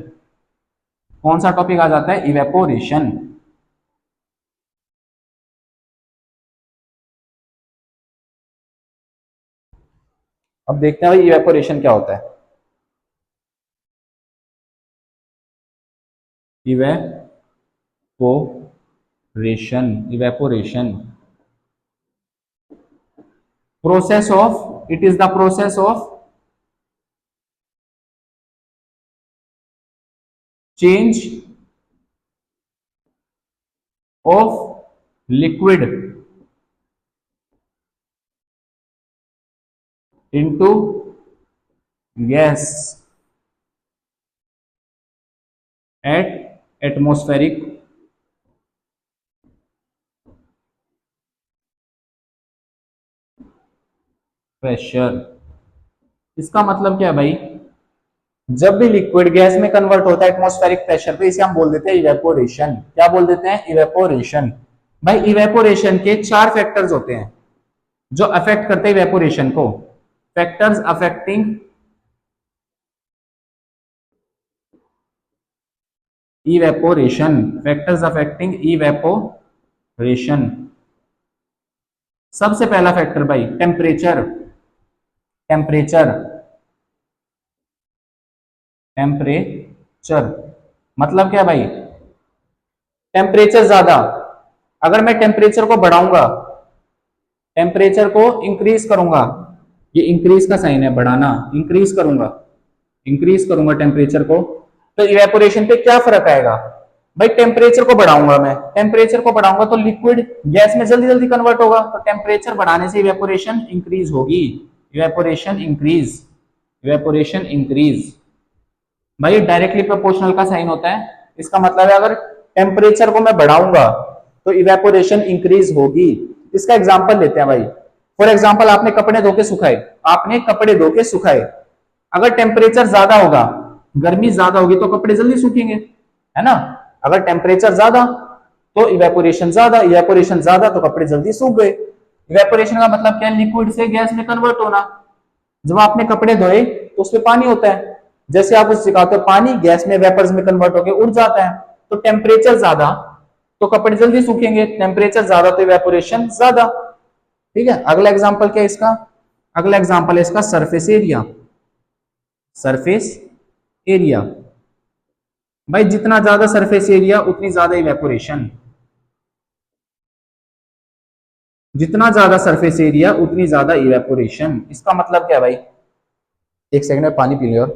कौन सा topic आ जाता है, इवेपोरेशन। अब देखते हैं भाई इवेपोरेशन क्या होता है। Evaporation, process of, it is the process of change of liquid into gas at atmospheric pressure. इसका मतलब क्या है भाई, जब भी लिक्विड गैस में कन्वर्ट होता है एटमॉस्फेरिक प्रेशर पे, इसे हम बोल देते हैं इवेपोरेशन। क्या बोल देते हैं, इवेपोरेशन। भाई इवेपोरेशन के 4 फैक्टर्स होते हैं जो अफेक्ट करते हैं इवेपोरेशन को। Factors affecting evaporation, factors affecting evaporation. सबसे पहला फैक्टर भाई टेम्परेचर। टेम्परेचर, टेम्परेचर मतलब क्या भाई, टेम्परेचर ज्यादा, अगर मैं टेम्परेचर को बढ़ाऊंगा, टेम्परेचर को इंक्रीज करूंगा, ये इंक्रीज का साइन है, बढ़ाना, इंक्रीज करूंगा, इंक्रीज करूंगा टेम्परेचर को, तो इवेपोरेशन पे क्या फर्क आएगा भाई, टेम्परेचर को बढ़ाऊंगा मैं, टेम्परेचर को बढ़ाऊंगा तो लिक्विड गैस में जल्दी जल्दी कन्वर्ट होगा, तो टेम्परेचर बढ़ाने से इवेपोरेशन इंक्रीज होगी। Evaporation increase, evaporation increase. भाई डायरेक्टली प्रोपोर्शनल का साइन होता है, इसका मतलब है अगर टेम्परेचर को मैं बढ़ाऊंगा तो इवेपोरेशन इंक्रीज होगी। इसका एग्जांपल लेते हैं भाई। फॉर एग्जांपल आपने कपड़े धो के सुखाए, आपने कपड़े धो के सुखाए, अगर टेम्परेचर ज्यादा होगा, गर्मी ज्यादा होगी तो कपड़े जल्दी सूखेंगे, है ना? अगर टेम्परेचर ज्यादा तो इवेपोरेशन ज्यादा, इवेपोरेशन ज्यादा तो कपड़े जल्दी सूख गए। इवेपोरेशन का मतलब क्या है, लिक्विड से गैस में कन्वर्ट होना। जब आपने कपड़े धोए तो उसमें पानी होता है, जैसे आप उस सिखाते हो पानी गैस में वेपर्स में कन्वर्ट होकर उड़ जाता है, तो टेम्परेचर ज्यादा तो कपड़े जल्दी सूखेंगे, टेम्परेचर ज्यादा तो इवेपोरेशन ज्यादा। ठीक है, अगला एग्जांपल क्या है इसका, अगला एग्जांपल है इसका सरफेस एरिया। सरफेस एरिया, भाई जितना ज्यादा सरफेस एरिया उतनी ज्यादा इवेपोरेशन, जितना ज्यादा सरफेस एरिया उतनी ज्यादा इवेपोरेशन। इसका मतलब क्या है भाई, एक सेकंड में पानी पी लियो।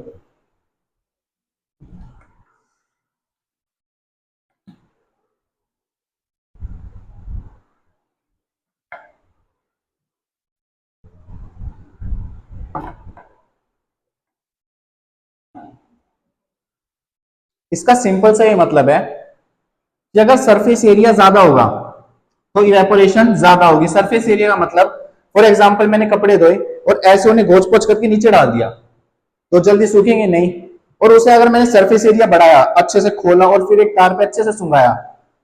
इसका सिंपल सा ये मतलब है, कि अगर सरफेस एरिया ज्यादा होगा तो इवेपोरेशन ज्यादा होगी। सरफेस एरिया का मतलब, फॉर एग्जाम्पल मैंने कपड़े धोए और ऐसे उन्हें गोच पोच करके नीचे डाल दिया तो जल्दी सूखेंगे नहीं। और उसे अगर मैंने सरफेस एरिया बढ़ाया, अच्छे से खोला और फिर एक तार पे अच्छे से सुखाया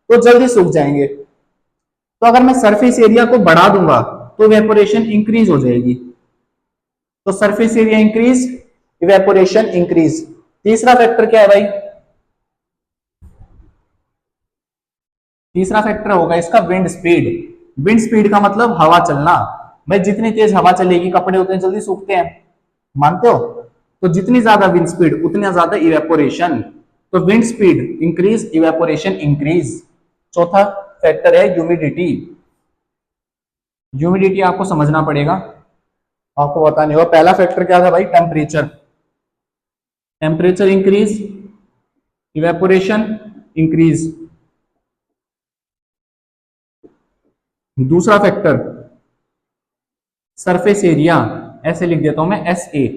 तो जल्दी सूख जाएंगे। तो अगर मैं सरफेस एरिया को बढ़ा दूंगा तो इवेपोरेशन इंक्रीज हो जाएगी। तो surface area increase, evaporation increase. तीसरा फैक्टर क्या है भाई? तीसरा फैक्टर होगा इसका विंड स्पीड। विंड स्पीड का मतलब हवा चलना। भाई जितनी तेज हवा चलेगी कपड़े उतने जल्दी सूखते हैं, मानते हो? तो जितनी ज्यादा विंड स्पीड उतना ज्यादा इवेपोरेशन। तो wind speed increase, evaporation increase. चौथा फैक्टर है ह्यूमिडिटी। ह्यूमिडिटी आपको समझना पड़ेगा, आपको पता नहीं होगा। पहला फैक्टर क्या था भाई? Temperature. Temperature increase, evaporation increase. दूसरा फैक्टर सरफेस एरिया, ऐसे लिख देता हूं मैं S A.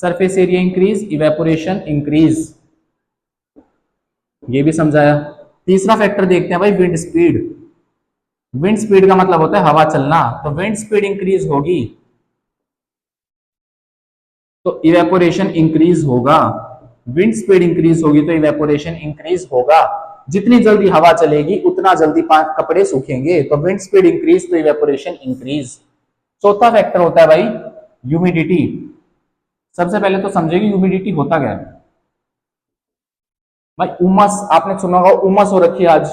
Surface area increase, evaporation increase, ये भी समझाया। तीसरा फैक्टर देखते हैं भाई, विंड स्पीड। विंड स्पीड का मतलब होता है हवा चलना। तो विंड स्पीड इंक्रीज होगी तो इवेपोरेशन इंक्रीज होगा। विंड स्पीड इंक्रीज होगी तो इवेपोरेशन इंक्रीज होगा। जितनी जल्दी हवा चलेगी उतना जल्दी कपड़े सूखेंगे। तो विंड स्पीड इंक्रीज तो इवेपोरेशन इंक्रीज। चौथा फैक्टर होता है भाई ह्यूमिडिटी। सबसे पहले तो समझेगी ह्यूमिडिटी होता क्या है। भाई उमस, आपने सुना होगा उमस हो रखी है आज,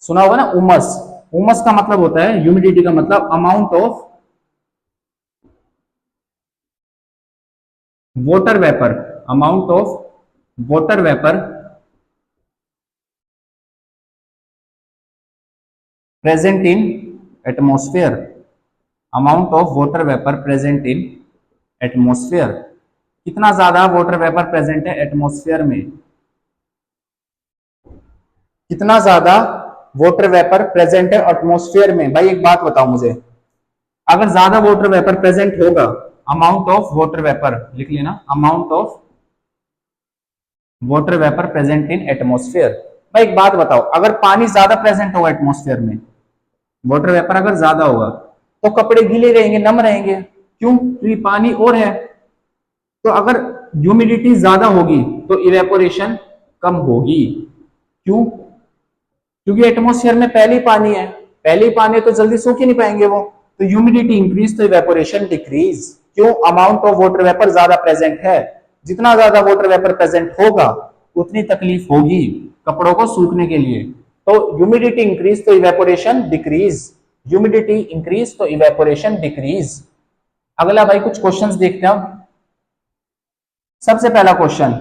सुना होगा ना उमस। उमस का मतलब होता है, ह्यूमिडिटी का मतलब amount of water vapor, amount of water vapor present in atmosphere, amount of water vapor present in atmosphere। कितना ज्यादा वाटर वेपर प्रेजेंट है एटमॉस्फेयर में, कितना ज्यादा वाटर वेपर प्रेजेंट है एटमॉस्फेयर में। भाई एक बात बताओ मुझे, अगर ज्यादा वाटर वेपर प्रेजेंट होगा, अमाउंट ऑफ वाटर वेपर लिख लेना, amount of water vapour present in atmosphere. भाई एक बात बताओ, अगर पानी ज्यादा प्रेजेंट होगा एटमॉस्फेयर में, वाटर वेपर अगर ज्यादा होगा तो कपड़े गीले रहेंगे, नम रहेंगे। क्यों? क्योंकि पानी और है। तो अगर ह्यूमिडिटी ज्यादा होगी तो इवेपोरेशन कम होगी। क्यों? क्योंकि एटमॉस्फेयर में पहले ही पानी है, पहले ही पानी है तो जल्दी सूख ही नहीं पाएंगे वो। तो ह्यूमिडिटी इंक्रीज तो इवेपोरेशन डिक्रीज। क्यों? अमाउंट ऑफ वाटर वेपर ज्यादा प्रेजेंट है। जितना ज्यादा वाटर वेपर प्रेजेंट होगा उतनी तकलीफ होगी कपड़ों को सूखने के लिए। तो ह्यूमिडिटी इंक्रीज तो इवेपोरेशन डिक्रीज, ह्यूमिडिटी इंक्रीज तो इवेपोरेशन डिक्रीज। अगला भाई कुछ क्वेश्चंस देखते हैं। सबसे पहला question,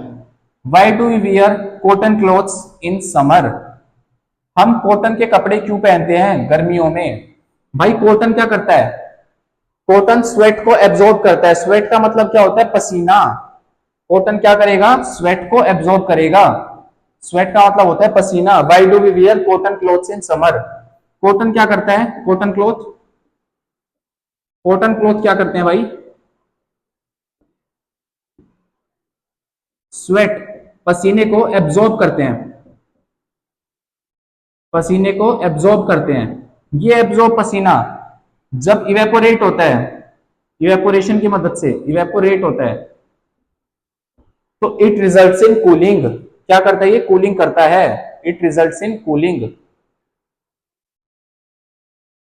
why do we wear cotton clothes in summer? हम कॉटन के कपड़े क्यों पहनते हैं गर्मियों में? भाई कॉटन क्या करता है? कॉटन स्वेट को एब्जॉर्ब करता है। स्वेट का मतलब क्या होता है? पसीना। कॉटन क्या करेगा? स्वेट को एब्जॉर्ब करेगा। स्वेट का मतलब होता है पसीना। Why do we wear cotton clothes in summer? Cotton क्या करता है? कॉटन क्लॉथ, कॉटन क्लॉथ क्या करते हैं भाई? स्वेट, पसीने को एब्जॉर्ब करते हैं, पसीने को एब्जॉर्ब करते हैं। ये एब्जॉर्ब पसीना जब इवेपोरेट होता है, इवेपोरेशन की मदद से इवेपोरेट होता है तो इट रिजल्ट्स इन कूलिंग। क्या करता है? ये कूलिंग करता है। It results in cooling.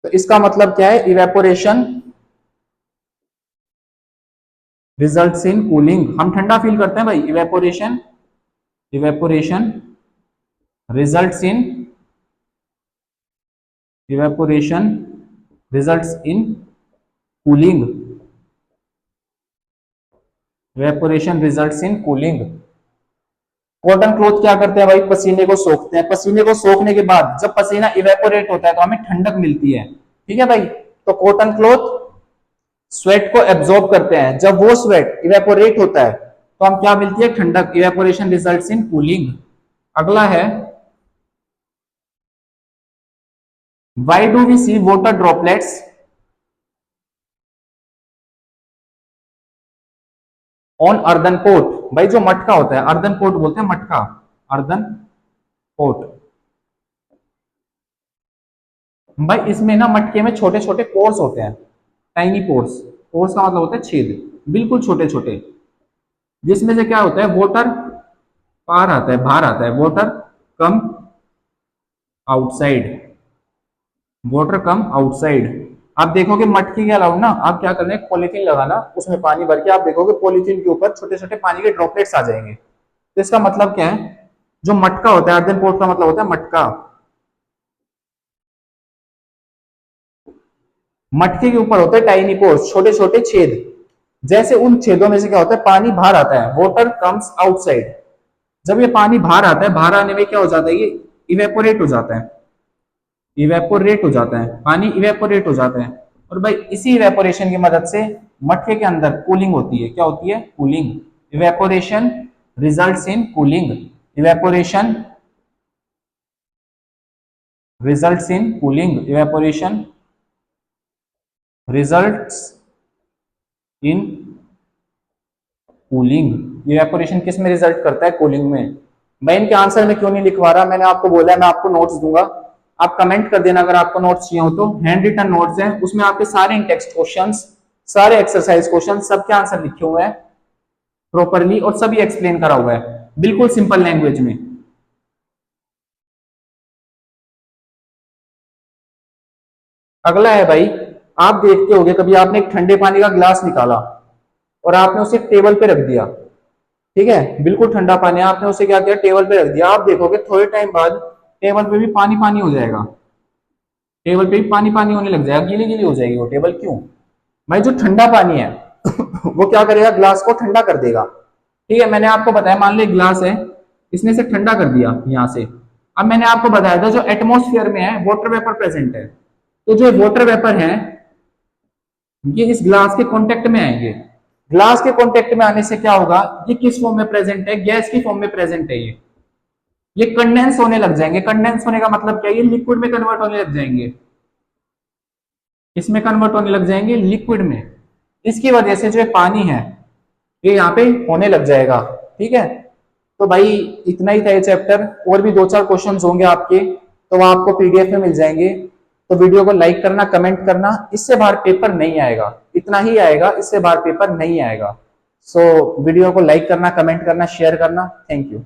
तो इसका मतलब क्या है? Evaporation results in cooling. हम ठंडा फील करते हैं भाई, evaporation, evaporation results in, evaporation results in cooling, evaporation results in cooling. Cotton cloth क्या करते हैं भाई? पसीने को सोखते हैं। पसीने को सोखने के बाद जब पसीना इवेपोरेट होता है तो हमें ठंडक मिलती है। ठीक है भाई? तो कॉटन क्लॉथ स्वेट को एब्जॉर्ब करते हैं। जब वो स्वेट इवेपोरेट होता है तो हम क्या मिलती है? ठंडक। Evaporation results in cooling. अगला है, why do we see water droplets on earthen pot? भाई जो मटका होता है, अर्दन पोट बोलते हैं, मटका, अर्दन पोट। भाई इसमें ना मटके में छोटे छोटे पोर्स होते हैं, टाइनी पोर्स। पोर्स का मतलब होता है छेद, बिल्कुल छोटे छोटे, जिसमें से क्या होता है, वाटर पार आता है, बाहर आता है, water come outside, water come outside. आप देखोगे मटकी के अलावा ना आप क्या करना है, पॉलीथीन लगाना, उसमें पानी भर के आप देखोगे पॉलीथीन के ऊपर छोटे छोटे पानी के ड्रॉपलेट्स आ जाएंगे। तो इसका मतलब क्या है, जो मटका होता है, अर्दन पोर्ट का मतलब होता है मटका, मटके के ऊपर होते हैं टाइनी पोर्स, छोटे छोटे छेद। जैसे उन छेदों में से क्या होता है, पानी बाहर आता है, वाटर कम्स आउटसाइड। जब ये पानी बाहर आता है, बाहर आने में क्या हो जाता है, ये इवेपोरेट हो जाता है, इवेपोरेट हो जाता है, पानी इवेपोरेट हो जाता है। और भाई इसी इवेपोरेशन की मदद से मटके के अंदर कूलिंग होती है। क्या होती है, cooling. Evaporation results in cooling, evaporation results in cooling, evaporation results in cooling. Evaporation किस में रिजल्ट करता है, कूलिंग में। मैं इनके आंसर में क्यों नहीं लिखवा रहा, मैंने आपको बोला है मैं आपको नोट्स दूंगा, आप कमेंट कर देना अगर आपको नोट्स चाहिए हो तो। हैंड रिटन नोट्स हैं, उसमें आपके सारे इन टेक्स्ट क्वेश्चंस, सारे एक्सरसाइज क्वेश्चन, सबके आंसर लिखे हुए हैं प्रॉपरली, और सभी एक्सप्लेन करा हुआ है बिल्कुल सिंपल लैंग्वेज में। अगला है भाई, आप देखते होंगे कभी आपने एक ठंडे पानी का ग्लास निकाला और आपने उसे टेबल पे रख दिया, ठीक है, बिल्कुल ठंडा पानी, आपने उसे क्या किया, टेबल पे रख दिया। आप देखोगे थोड़े टाइम बाद टेबल पे भी पानी पानी हो जाएगा, टेबल पे भी पानी पानी होने लग जाएगा, गीली गीली हो जाएगी वो टेबल। क्यों भाई, जो ठंडा पानी है वो क्या करेगा, ग्लास को ठंडा कर देगा। ठीक है, मैंने आपको बताया, मान लो ग्लास है, इसने से ठंडा कर दिया यहाँ से। अब मैंने आपको बताया था जो एटमोस्फियर में है वाटर वेपर प्रेजेंट है, तो जो वाटर वेपर है ये इस ग्लास के कांटेक्ट में आएंगे। ग्लास के कांटेक्ट में आने से क्या होगा, ये किस फॉर्म में प्रेजेंट है, गैस की फॉर्म में प्रेजेंट है। ये कंडेंस होने लग जाएंगे। कंडेंस होने का मतलब क्या है, ये लिक्विड में कन्वर्ट होने लग जाएंगे, इसमें कन्वर्ट होने लग जाएंगे लिक्विड में। इसकी वजह से जो पानी है ये यहाँ पे होने लग जाएगा। ठीक है, तो भाई इतना ही था ये चैप्टर, और भी दो चार क्वेश्चंस होंगे आपके, तो वो आपको पीडीएफ में मिल जाएंगे। तो वीडियो को लाइक करना, कमेंट करना, इससे बाहर पेपर नहीं आएगा, इतना ही आएगा, इससे बाहर पेपर नहीं आएगा। सो वीडियो को लाइक करना, कमेंट करना, शेयर करना। Thank you.